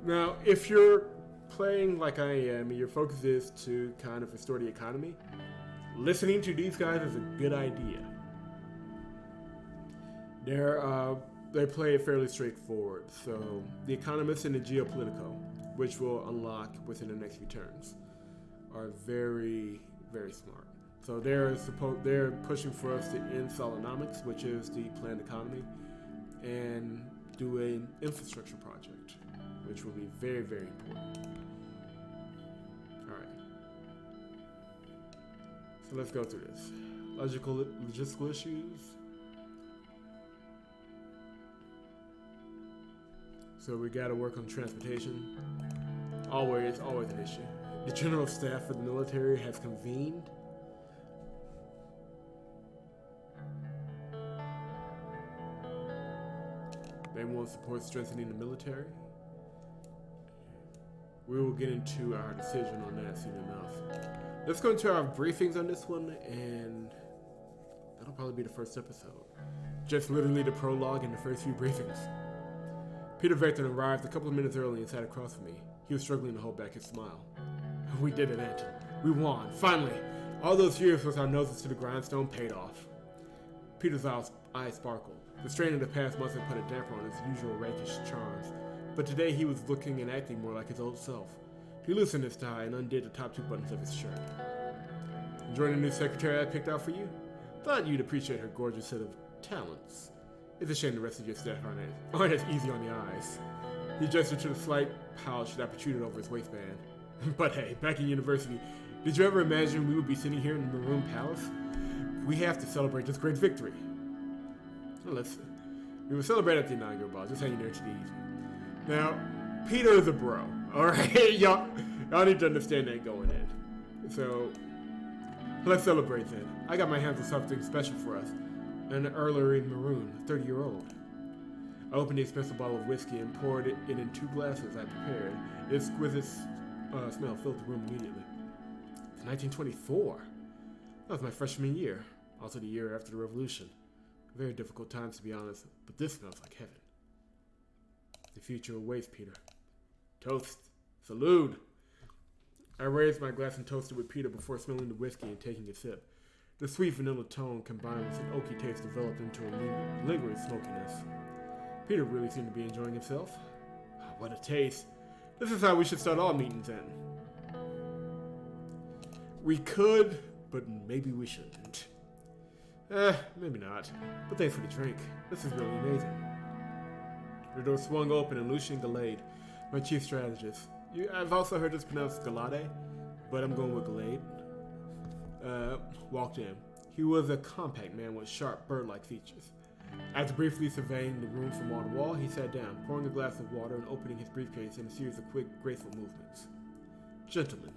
Now, if you're playing like I am, and your focus is to kind of restore the economy, listening to these guys is a good idea. They play it fairly straightforward. So, the economists and the geopolitical, which will unlock within the next few turns, are very, very smart. So they're pushing for us to end Solonomics, which is the planned economy, and do an infrastructure project, which will be very, very important. All right. So let's go through this. Logistical issues. So we got to work on transportation. Always an issue. The General of Staff for the military has convened. They want support strengthening the military. We will get into our decision on that soon enough. Let's go into our briefings on this one, and that'll probably be the first episode. Just literally the prologue and the first few briefings. Peter Vector arrived a couple of minutes early and sat across from me. He was struggling to hold back his smile. We did it, Anton. We won. Finally. All those years with our noses to the grindstone paid off. Peter's eyes sparkled. The strain of the past months had put a damper on his usual rakish charms, but today he was looking and acting more like his old self. He loosened his tie and undid the top two buttons of his shirt. Enjoying the new secretary I picked out for you? Thought you'd appreciate her gorgeous set of talents. It's a shame the rest of your staff aren't as easy on the eyes. He gestured to the slight pouch that protruded over his waistband. But hey, back in university, did you ever imagine we would be sitting here in the Maroon Palace? We have to celebrate this great victory. Well, we will celebrate at the inaugural ball, just hanging there to the evening. Now, Peter is a bro, alright? y'all need to understand that going in. So, Let's celebrate then. I got my hands on something special for us. An Earlery Maroon, 30-year-old. I opened the expensive bottle of whiskey and poured it in 2 glasses I prepared. The exquisite smell filled the room immediately. It's 1924. That was my freshman year, also the year after the Revolution. Very difficult times, to be honest, but this smells like heaven. The future awaits, Peter. Toast. Salute. I raised my glass and toasted with Peter before smelling the whiskey and taking a sip. The sweet vanilla tone combined with an oaky taste developed into a lingering smokiness. Peter really seemed to be enjoying himself. Oh, what a taste. This is how we should start all meetings then. We could, but maybe we shouldn't. Maybe not. But thanks for the drink. This is really amazing. The door swung open and Lucien Galade, my chief strategist. I've also heard this pronounced Galade, but I'm going with Galade. Walked in. He was a compact man with sharp, bird-like features. After briefly surveying the room from wall to wall, he sat down, pouring a glass of water and opening his briefcase in a series of quick, graceful movements. Gentlemen,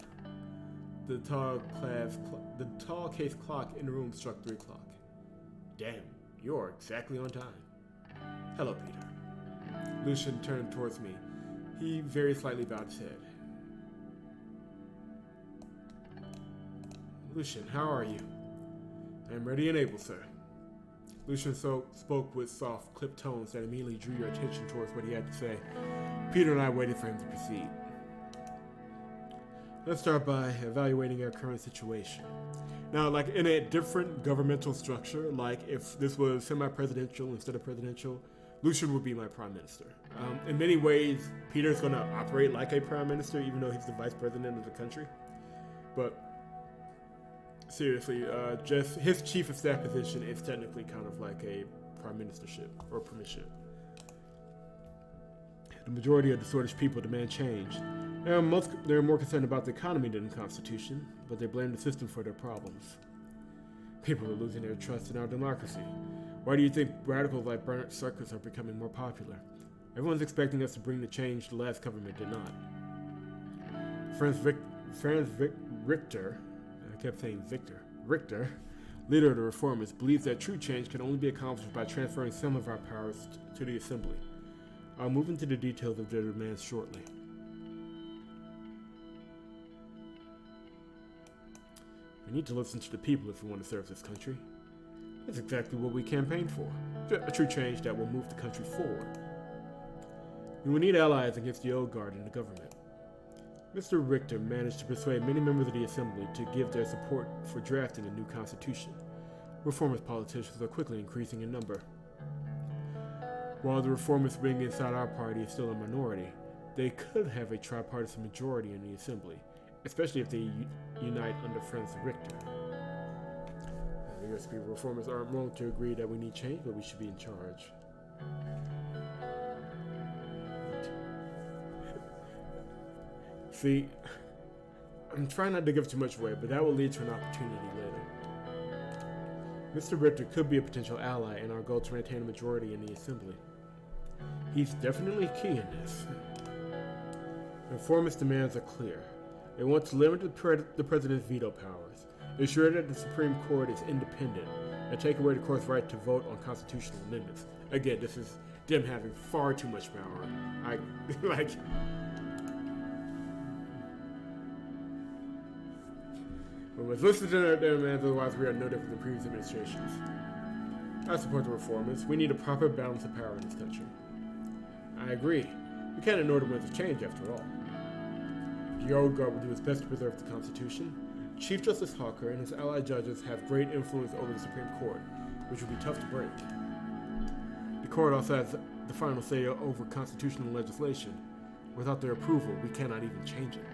the tall case clock in the room struck 3 o'clock. Damn, you're exactly on time. Hello, Peter. Lucien turned towards me. He very slightly bowed his head. Lucien, how are you? I am ready and able, sir. Lucien spoke with soft, clipped tones that immediately drew your attention towards what he had to say. Peter and I waited for him to proceed. Let's start by evaluating our current situation. Now, like in a different governmental structure, like if this was semi-presidential instead of presidential, Lucien would be my prime minister. In many ways, Peter's going to operate like a prime minister, even though he's the vice president of the country. But seriously, just his chief of staff position is technically kind of like a prime ministership or premiership. The majority of the Swedish people demand change. They're more concerned about the economy than the Constitution, but they blame the system for their problems. People are losing their trust in our democracy. Why do you think radicals like Bernard Circus are becoming more popular? Everyone's expecting us to bring the change the last government did not. Franz Richter, I kept saying Victor, Richter, leader of the Reformers, believes that true change can only be accomplished by transferring some of our powers to the Assembly. I'll move into the details of their demands shortly. We need to listen to the people if we want to serve this country. That's exactly what we campaigned for. A true change that will move the country forward. We will need allies against the old guard in the government. Mr. Richter managed to persuade many members of the Assembly to give their support for drafting a new constitution. Reformist politicians are quickly increasing in number. While the reformist wing inside our party is still a minority, they could have a tripartisan majority in the Assembly, especially if they unite under Franz Richter. The USB reformers aren't willing to agree that we need change, but we should be in charge. See, I'm trying not to give too much away, but that will lead to an opportunity later. Mr. Richter could be a potential ally in our goal to maintain a majority in the Assembly. He's definitely key in this. The reformist demands are clear. They want to limit the president's veto powers, ensure that the Supreme Court is independent, and take away the court's right to vote on constitutional amendments. Again, this is them having far too much power. We must listen to their demands, otherwise we are no different than previous administrations. I support the reformers. We need a proper balance of power in this country. I agree. We can't ignore the winds of change after all. The old guard will do its best to preserve the Constitution. Chief Justice Hawker and his allied judges have great influence over the Supreme Court, which will be tough to break. The court also has the final say over constitutional legislation. Without their approval, we cannot even change it.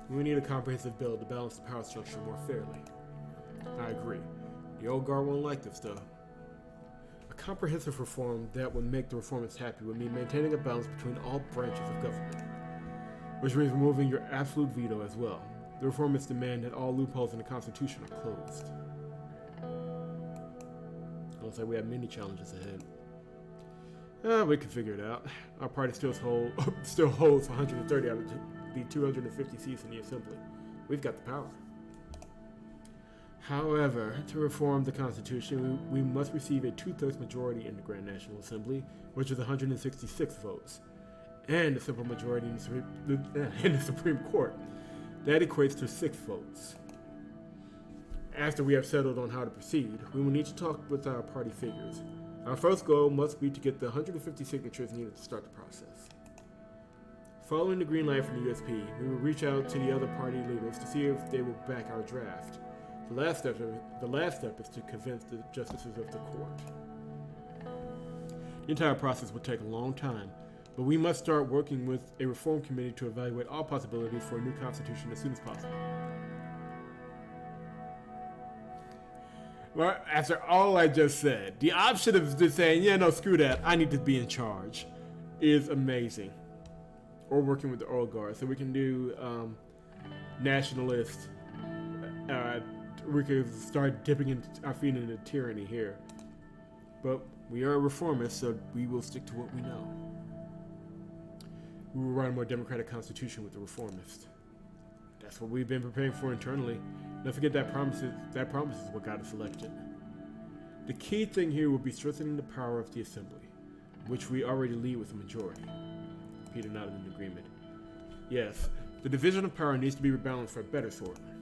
We need a comprehensive bill to balance the power structure more fairly. I agree. The old guard won't like this, though. A comprehensive reform that would make the reformists happy would mean maintaining a balance between all branches of government, which means removing your absolute veto as well. The reformists demand that all loopholes in the Constitution are closed. Looks like we have many challenges ahead. We can figure it out. Our party still holds 130 out of be 250 seats in the Assembly. We've got the power. However, to reform the Constitution, we must receive a 2/3 majority in the Grand National Assembly, which is 166 votes, and a simple majority in the Supreme Court. That equates to 6 votes. After we have settled on how to proceed, we will need to talk with our party figures. Our first goal must be to get the 150 signatures needed to start the process. Following the green light from the USP, we will reach out to the other party leaders to see if they will back our draft. The last step is to convince the justices of the court. The entire process will take a long time, but we must start working with a reform committee to evaluate all possibilities for a new constitution as soon as possible. Well, after all I just said, the option of just saying, yeah, no, screw that, I need to be in charge, is amazing. Or working with the old guard, so we can do nationalist. We could start dipping our feet into tyranny here. But we are reformists, so we will stick to what we know. We will write a more democratic constitution with the reformists. That's what we've been preparing for internally. Don't forget that promise is what got us elected. The key thing here will be strengthening the power of the Assembly, which we already lead with a majority. Peter nodded in agreement. Yes, the division of power needs to be rebalanced for a better Sordland.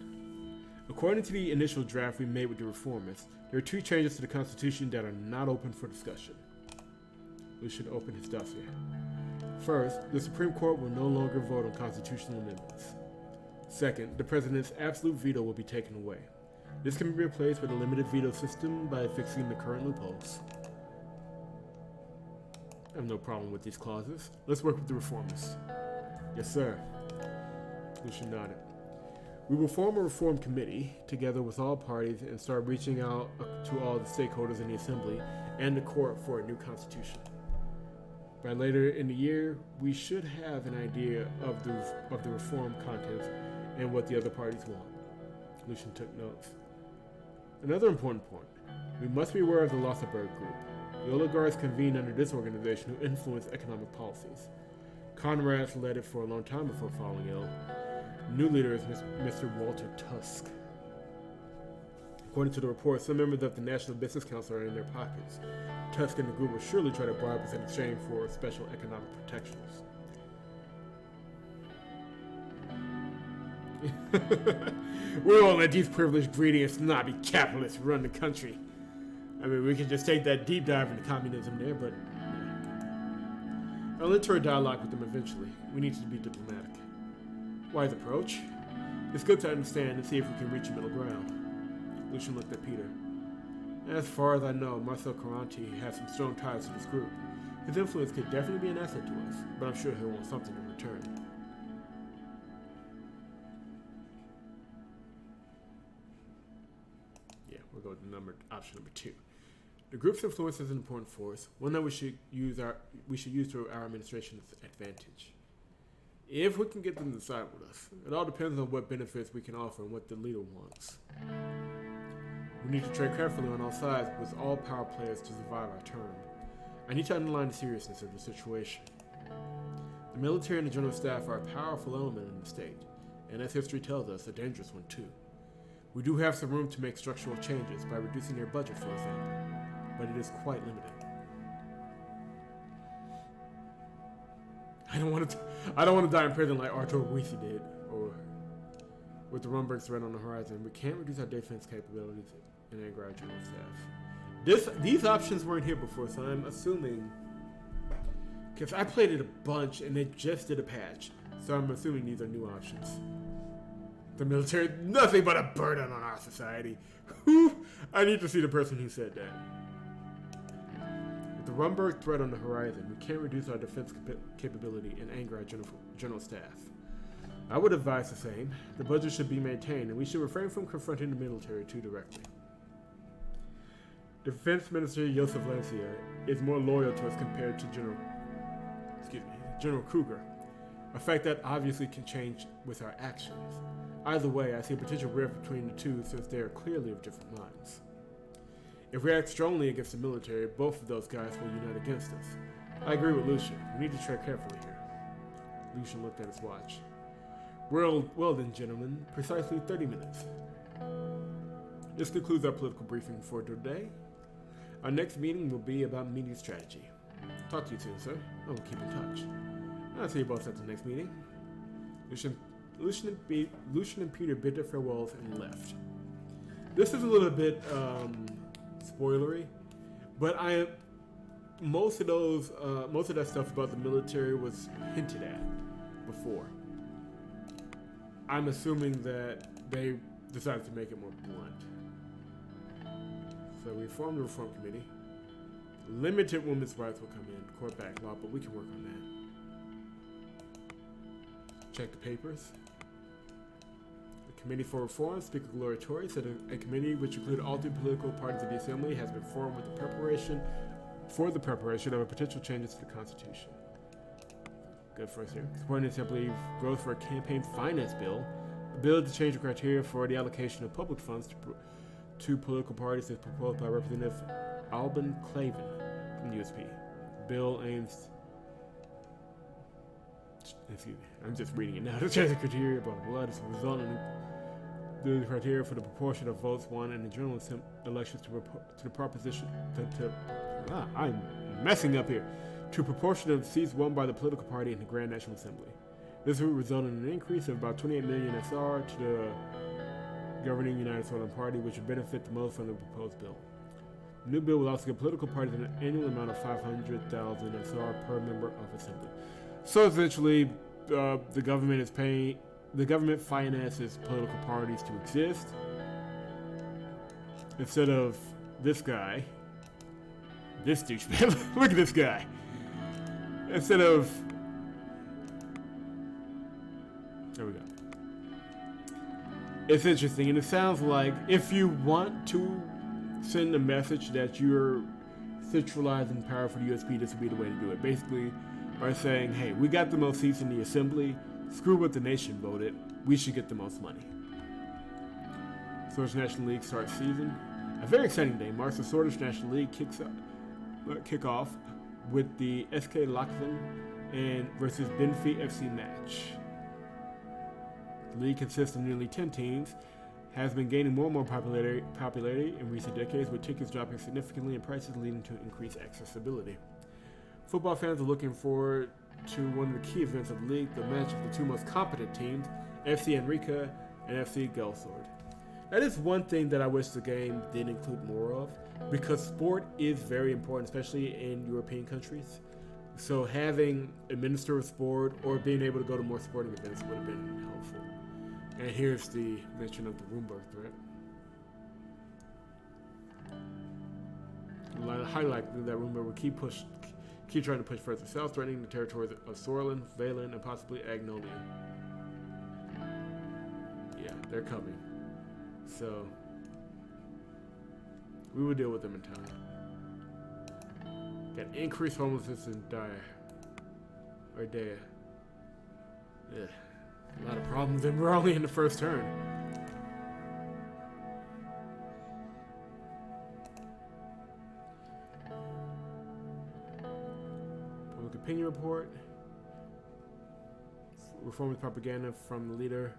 According to the initial draft we made with the reformists, there are 2 changes to the Constitution that are not open for discussion. We should open his dossier. First, the Supreme Court will no longer vote on constitutional amendments. Second, the President's absolute veto will be taken away. This can be replaced with a limited veto system by fixing the current loopholes. I have no problem with these clauses. Let's work with the reformists. Yes, sir. Lucian nodded. We will form a reform committee together with all parties and start reaching out to all the stakeholders in the Assembly and the court for a new constitution. By later in the year, we should have an idea of the reform contents and what the other parties want. Lucian took notes. Another important point. We must be aware of the Lossenberg group. The oligarchs convened under this organization who influenced economic policies. Conrad's led it for a long time before falling ill. New leader is Mr. Walter Tusk. According to the report, some members of the National Business Council are in their pockets. Tusk and the group will surely try to bribe us in exchange for special economic protections. We won't let these privileged, greedy, and snobby capitalists run the country. I mean, we could just take that deep dive into communism there, but I'll enter a dialogue with them eventually. We need to be diplomatic. Wise approach. It's good to understand and see if we can reach a middle ground. Lucian looked at Peter. As far as I know, Marcel Caranti has some strong ties to this group. His influence could definitely be an asset to us, but I'm sure he'll want something in return. Yeah, we'll go with option number 2. The group's influence is an important force, one that we should use to our administration's advantage. If we can get them to side with us, it all depends on what benefits we can offer and what the leader wants. We need to tread carefully on all sides with all power players to survive our term. I need to underline the seriousness of the situation. The military and the general staff are a powerful element in the state, and as history tells us, a dangerous one too. We do have some room to make structural changes by reducing their budget, for example, but it is quite limited. I don't want to die in prison like Artur Risi did, or with the Rumberg threat on the horizon. We can't reduce our defense capabilities and anger our general staff. These options weren't here before, so I'm assuming, because I played it a bunch and they just did a patch, so I'm assuming these are new options. The military, nothing but a burden on our society. I need to see the person who said that. With the Rumberg threat on the horizon, we can't reduce our defense capability and anger our general staff. I would advise the same. The budget should be maintained, and we should refrain from confronting the military too directly. Defense Minister Josef Lancia is more loyal to us compared to General Kruger, a fact that obviously can change with our actions. Either way, I see a potential rift between the two since they are clearly of different minds. If we act strongly against the military, both of those guys will unite against us. I agree with Lucian. We need to tread carefully here. Lucian looked at his watch. Well then, gentlemen, precisely 30 minutes. This concludes our political briefing for today. Our next meeting will be about media strategy. Talk to you soon, sir. I will keep in touch. I'll see you both at the next meeting. Lucian and Peter bid their farewells and left. This is a little bit spoilery, but most of that stuff about the military was hinted at before. I'm assuming that they decided to make it more blunt. So we formed the Reform Committee. Limited women's rights will come in, court backlog, but we can work on that. Check the papers. The Committee for Reform, Speaker Gloria Torrey said a committee which included all three political parties of the Assembly has been formed with the preparation of a potential changes to the Constitution. Good for us here. Supporting the Assembly growth for a campaign finance bill. A bill to change the criteria for the allocation of public funds to political parties is proposed by Representative Alban Clavin from the USP. The bill aims... Excuse me, I'm just reading it now. To change the criteria, blah, blah, blah. This will result in the criteria for the proportion of votes won in the general elections to the proposition... I'm messing up here. To a proportion of seats won by the political party in the Grand National Assembly. This would result in an increase of about 28 million SR to the governing United Sordland Party, which would benefit the most from the proposed bill. The new bill will also give political parties an annual amount of 500,000 SR per member of Assembly. So essentially, the government finances political parties to exist. Instead of this guy, this douchebag, look at this guy. Instead of, there we go. It's interesting, and it sounds like if you want to send a message that you're centralizing power for the USP, this would be the way to do it. Basically, by saying, hey, we got the most seats in the Assembly, screw what the nation voted, we should get the most money. Swordfish National League starts season. A very exciting day marks the Swordfish National League kickoff with the SK Lockvin and versus Benfica FC match. The league consists of nearly 10 teams, has been gaining more and more popularity in recent decades, with tickets dropping significantly and prices leading to increased accessibility. Football fans are looking forward to one of the key events of the league, the match of the two most competent teams, FC Enrica and FC Gelsord. That is one thing that I wish the game did include more of, because sport is very important, especially in European countries. So having a minister of sport or being able to go to more sporting events would have been helpful. And here's the mention of the Roomberg threat. Highlight that Roomberg will keep trying to push further south, threatening the territories of Sordland, Valen, and possibly Agnolia. Yeah, they're coming. So we will deal with them in time. Got increased homelessness in Daya. Yeah. A lot of problems, and we're only in the first turn. Public opinion report. Reformist propaganda from the leader,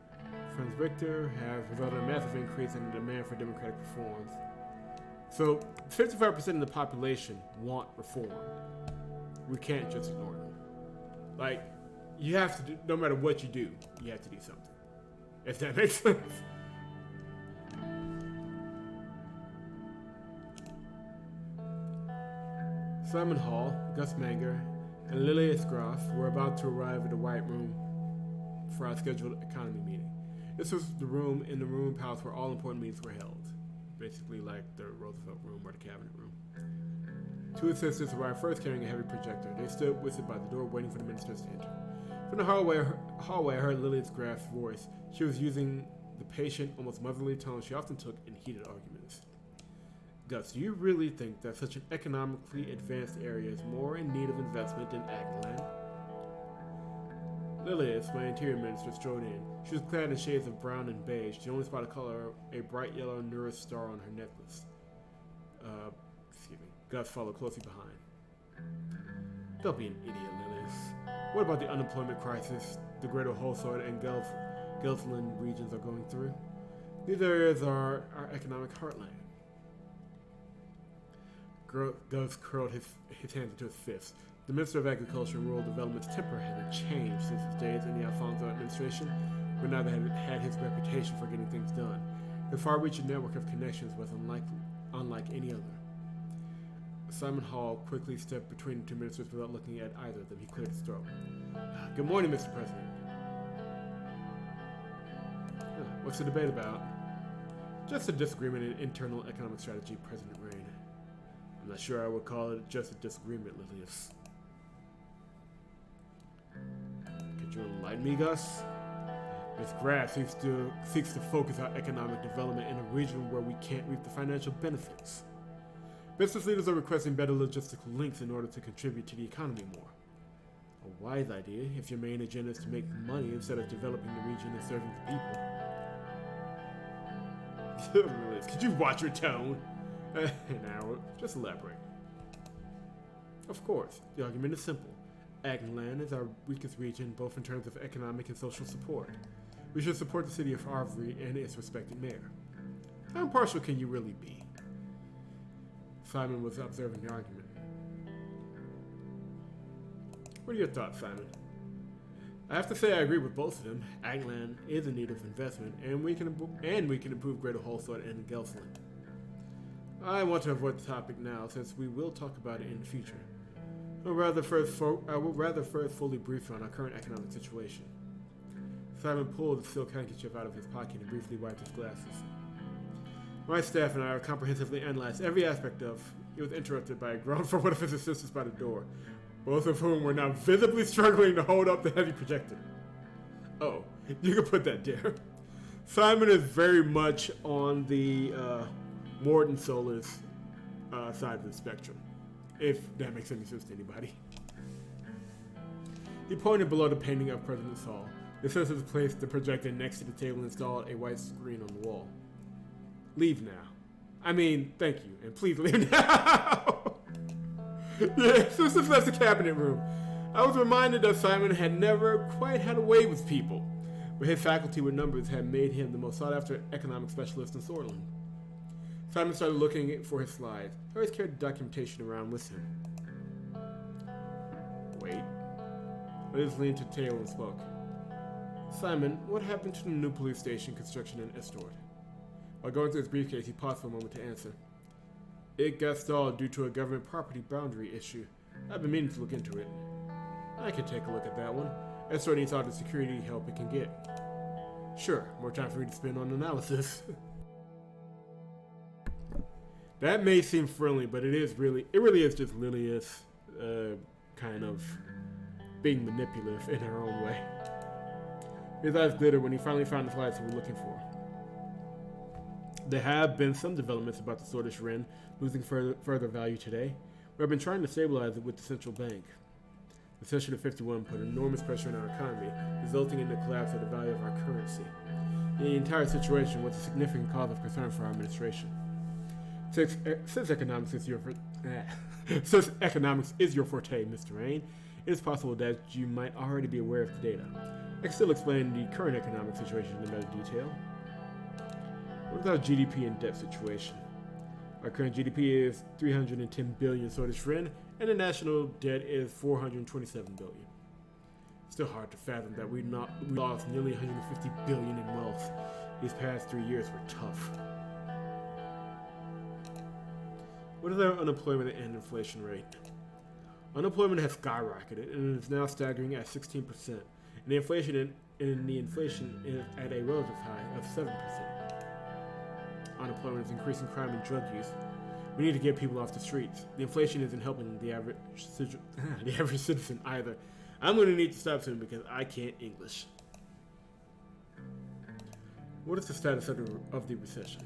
Franz Richter, has resulted in a massive increase in the demand for democratic reforms. So, 55% of the population want reform. We can't just ignore them. Like, you have to do, no matter what you do, you have to do something. If that makes sense. Simon Hall, Gus Manger, and Lilius Graf were about to arrive at the White Room for our scheduled economy meeting. This was the room in the room palace where all important meetings were held. Basically like the Roosevelt room or the cabinet room. Two assistants arrived first carrying a heavy projector. They stood whistled by the door waiting for the ministers to enter. From the hallway I heard Lilius Graf's voice. She was using the patient, almost motherly tone she often took in heated arguments. Gus, do you really think that such an economically advanced area is more in need of investment than Agneland? Lilius, my interior minister, strode in. She was clad in shades of brown and beige. The only spot of color, a bright yellow Neurus star on her necklace. Gus followed closely behind. Don't be an idiot, Lilius. What about the unemployment crisis, the greater Holsard and Gulf Gulfland regions are going through. These areas are our economic heartland. Gus curled his hands into his fists. The Minister of Agriculture and Rural Development's temper hadn't changed since his days in the Alfonso administration, but now that had his reputation for getting things done. His far-reaching network of connections was unlike any other. Simon Hall quickly stepped between the two ministers without looking at either of them. He cleared his throat. Good morning, Mr. President. What's the debate about? Just a disagreement in internal economic strategy, President Rayne. I'm not sure I would call it just a disagreement, Lilius. Could you enlighten me, Gus? This graph seeks to focus our economic development in a region where we can't reap the financial benefits. Business leaders are requesting better logistical links in order to contribute to the economy more. A wise idea if your main agenda is to make money instead of developing the region and serving the people. Could you watch your tone? Now, just elaborate. Of course, the argument is simple. Agland is our weakest region, both in terms of economic and social support. We should support the city of Arvry and its respected mayor. How impartial can you really be? Simon was observing the argument. What are your thoughts, Simon? I have to say I agree with both of them. Agland is in need of investment, and we can improve Greater Holsworth and Gelsland. I want to avoid the topic now, since we will talk about it in the future. I will rather first fully brief you on our current economic situation. Simon pulled the silk handkerchief out of his pocket and briefly wiped his glasses. My staff and I have comprehensively analyzed every aspect of. He was interrupted by a groan from one of his assistants by the door, both of whom were now visibly struggling to hold up the heavy projector. Oh, you can put that there. Simon is very much on the Morton Solar's side of the spectrum, if that makes any sense to anybody. He pointed below the painting of President's Hall. The assistant placed the projector next to the table and installed a white screen on the wall. Leave now. I mean, thank you, and please leave now. Yes, this is the cabinet room. I was reminded that Simon had never quite had a way with people, but his faculty with numbers had made him the most sought-after economic specialist in Sordland. Simon started looking for his slides. He always carried the documentation around with him. Wait. Liz leaned to the table and spoke. Simon, what happened to the new police station construction in Estord? While going through his briefcase, he paused for a moment to answer. It got stalled due to a government property boundary issue. I've been meaning to look into it. I could take a look at that one. Estord needs all the security help it can get. Sure, more time for me to spend on analysis. That may seem friendly, but it really is just Lilius kind of being manipulative in her own way. His eyes glittered when he finally found the slides he was looking for. There have been some developments about the Swedish Ren losing further value today. We have been trying to stabilize it with the central bank. The session of 51 put enormous pressure on our economy, resulting in the collapse of the value of our currency. The entire situation was a significant cause of concern for our administration. Since economics is your forte, Mr. Rayne, it is possible that you might already be aware of the data. I can still explain the current economic situation in better detail. What is our GDP and debt situation? Our current GDP is 310 billion Swedish ren, and the national debt is 427 billion. Still hard to fathom that we lost nearly 150 billion in wealth. These past 3 years were tough. What is our unemployment and inflation rate? Unemployment has skyrocketed and is now staggering at 16%, and the inflation is at a relative high of 7%. Unemployment is increasing crime and drug use. We need to get people off the streets. The inflation isn't helping the average citizen either. I'm going to need to stop soon because I can't English. What is the status of the recession?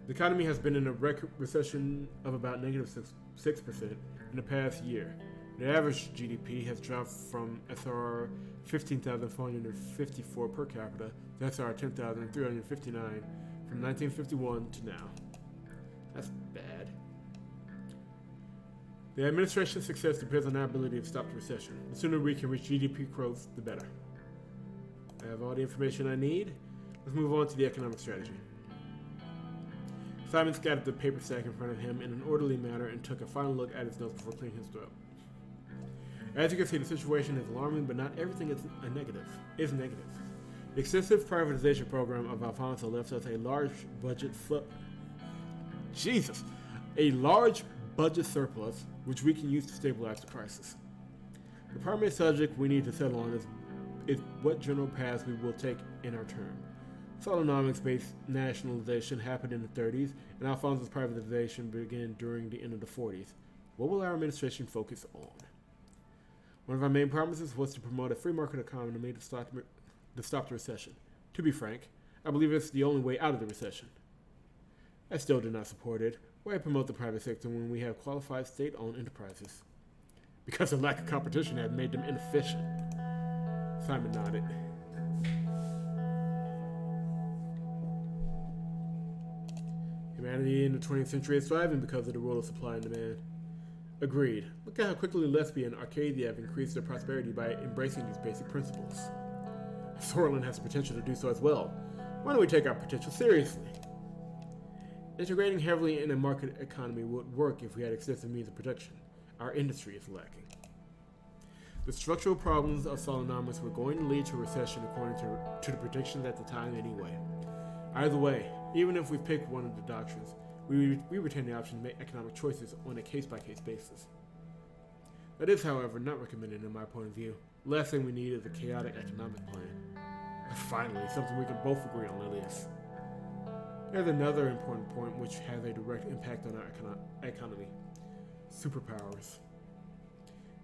The economy has been in a record recession of about negative 6% in the past year. The average GDP has dropped from SR 15,454 per capita to SR 10,359 from 1951 to now. That's bad. The administration's success depends on our ability to stop the recession. The sooner we can reach GDP growth, the better. I have all the information I need. Let's move on to the economic strategy. Simon scattered the paper stack in front of him in an orderly manner and took a final look at his notes before clearing his throat. As you can see, the situation is alarming, but not everything is negative. The extensive privatization program of Alfonso left us a large budget surplus, which we can use to stabilize the crisis. The primary subject we need to settle on is what general paths we will take in our term. Solonomics-based nationalization happened in the 30s, and Alfonso's privatization began during the end of the 40s. What will our administration focus on? One of our main promises was to promote a free market economy to stop the recession. To be frank, I believe it's the only way out of the recession. I still do not support it. Why promote the private sector when we have qualified state-owned enterprises? Because the lack of competition has made them inefficient. Simon nodded. Humanity in the 20th century is thriving because of the rule of supply and demand. Agreed. Look at how quickly Lesbia and Arcadia have increased their prosperity by embracing these basic principles. Sordland has the potential to do so as well. Why don't we take our potential seriously? Integrating heavily in a market economy would work if we had extensive means of production. Our industry is lacking. The structural problems of Solonomics were going to lead to a recession according to the predictions at the time anyway. Either way, even if we pick one of the doctrines, we retain the option to make economic choices on a case-by-case basis. That is, however, not recommended in my point of view. The last thing we need is a chaotic economic plan. Finally, something we can both agree on at least. There's another important point which has a direct impact on our economy. Superpowers.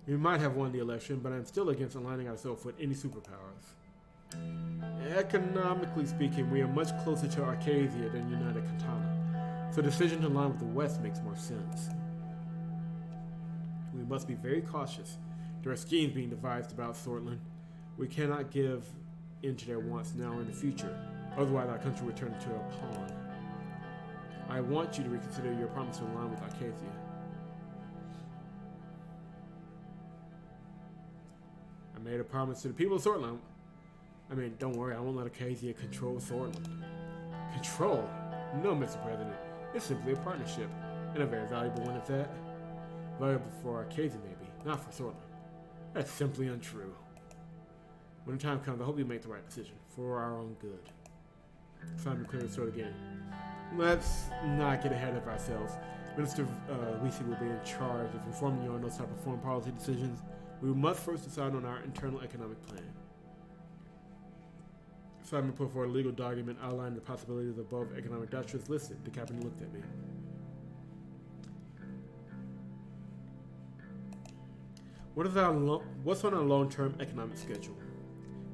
We might have won the election, but I'm still against aligning ourselves with any superpowers. Economically speaking, we are much closer to Arcadia than United Cantana, so the decision to align with the West makes more sense. We must be very cautious. There are schemes being devised about Sordland. We cannot give in to their wants now or in the future, otherwise our country will turn into a pawn. I want you to reconsider your promise to align with Arcadia. I made a promise to the people of Sordland. Don't worry, I won't let Arcadia control Sordland. Control? No, Mr. President. It's simply a partnership, and a very valuable one at that. Valuable for Arcadia, maybe, not for Sordland. That's simply untrue. When the time comes, I hope you make the right decision, for our own good. Simon cleared his throat again. Let's not get ahead of ourselves. Minister Weesey will be in charge of informing you on those type of foreign policy decisions. We must first decide on our internal economic plan. Simon put forward a legal document outlining the possibilities of both economic doctrines listed. The captain looked at me. What's on our long-term economic schedule?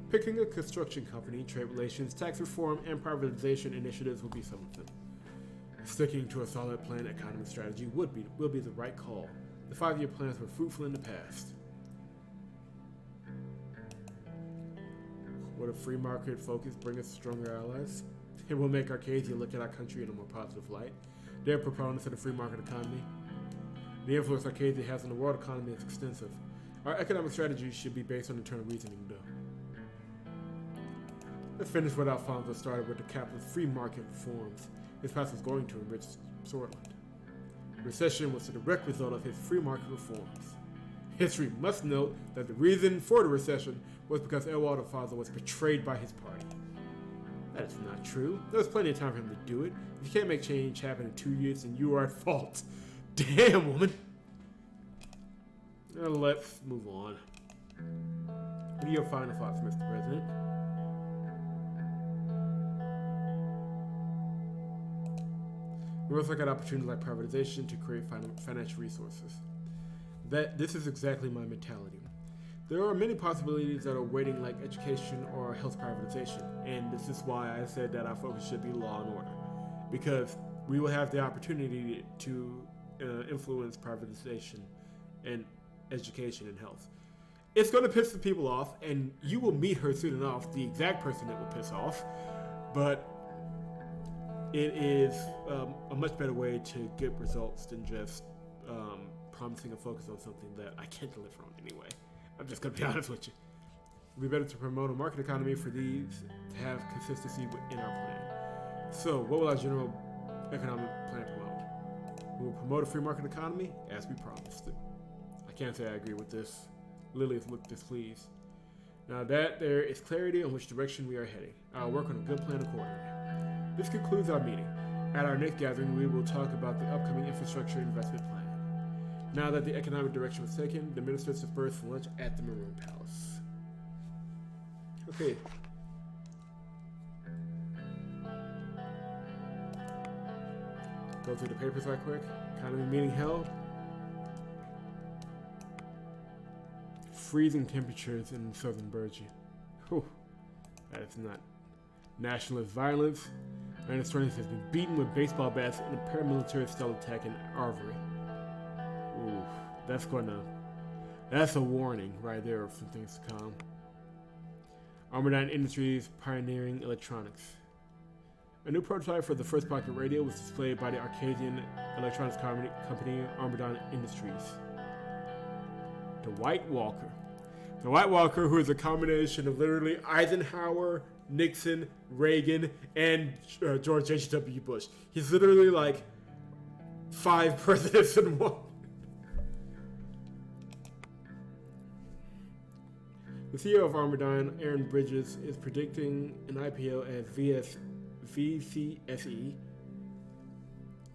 Picking a construction company, trade relations, tax reform, and privatization initiatives will be some of them. Sticking to a solid planned economic strategy will be the right call. The 5-year plans were fruitful in the past. Would a free market focus bring us stronger allies? It will make Arcadia look at our country in a more positive light. They're proponents of the free market economy. The influence Arcadia has on the world economy is extensive. Our economic strategy should be based on internal reasoning, though. Let's finish what Alfonso started with the capitalist free market reforms his path was going to enrich Sordland. Recession was the direct result of his free market reforms. History must note that the reason for the recession was because Eduardo Alfonso was betrayed by his party. That is not true. There was plenty of time for him to do it. If you can't make change happen in 2 years, then you are at fault. Damn, woman. Now let's move on. What are your final thoughts, Mr. President? We also got opportunities like privatization to create financial resources. This is exactly my mentality. There are many possibilities that are waiting, like education or health privatization, and this is why I said that our focus should be law and order, because we will have the opportunity to influence privatization and education and health. It's going to piss the people off, and you will meet her soon enough, the exact person that will piss off, but it is a much better way to get results than just promising a focus on something that I can't deliver on anyway. I'm just going to be honest with you. It would be better to promote a market economy for these to have consistency within our plan. So, what will our general economic plan promote? We will promote a free market economy as we promised. I can't say I agree with this. Lily's looked displeased. Now that there is clarity on which direction we are heading, I'll work on a good plan accordingly. This concludes our meeting. At our next gathering, we will talk about the upcoming infrastructure investment plan. Now that the economic direction was taken, the ministers dispersed for lunch at the Maroon Palace. Okay. Go through the papers right quick. Economy meeting held. Freezing temperatures in southern Bergy. Whew. That is not. Nationalist violence. Ernest Rayne has been beaten with baseball bats in a paramilitary style attack in Arvery. Ooh, that's a warning right there of some things to come. Armadine Industries pioneering electronics. A new prototype for the first pocket radio was displayed by the Arcadian electronics company Armadine Industries. The White Walker. The White Walker, who is a combination of literally Eisenhower, Nixon, Reagan, and George H.W. Bush. He's literally like 5 presidents in one. The CEO of Armadine, Aaron Bridges, is predicting an IPO as VCSE,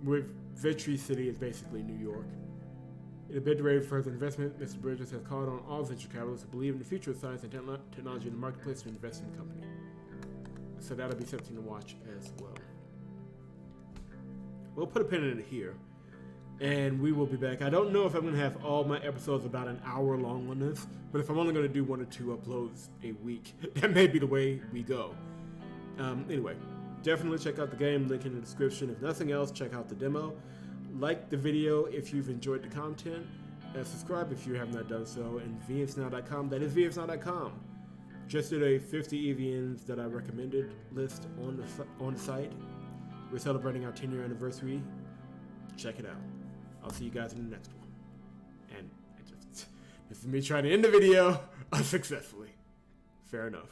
with Victory City is basically New York. In a bid to raise further investment, Mr. Bridges has called on all venture capitalists to believe in the future of science and technology in the marketplace to invest in the company. So that'll be something to watch as well. We'll put a pin in it here, and we will be back. I don't know if I'm going to have all my episodes about an hour long on this, but if I'm only going to do 1 or 2 uploads a week, that may be the way we go. Anyway, definitely check out the game, link in the description. If nothing else, check out the demo. Like the video if you've enjoyed the content, and subscribe if you have not done so, and VNsNow.com. That is VNsNow.com. Just did a 50 EVNs that I recommended list on the site. We're celebrating our 10-year anniversary. Check it out. I'll see you guys in the next one. And this is me trying to end the video unsuccessfully. Fair enough.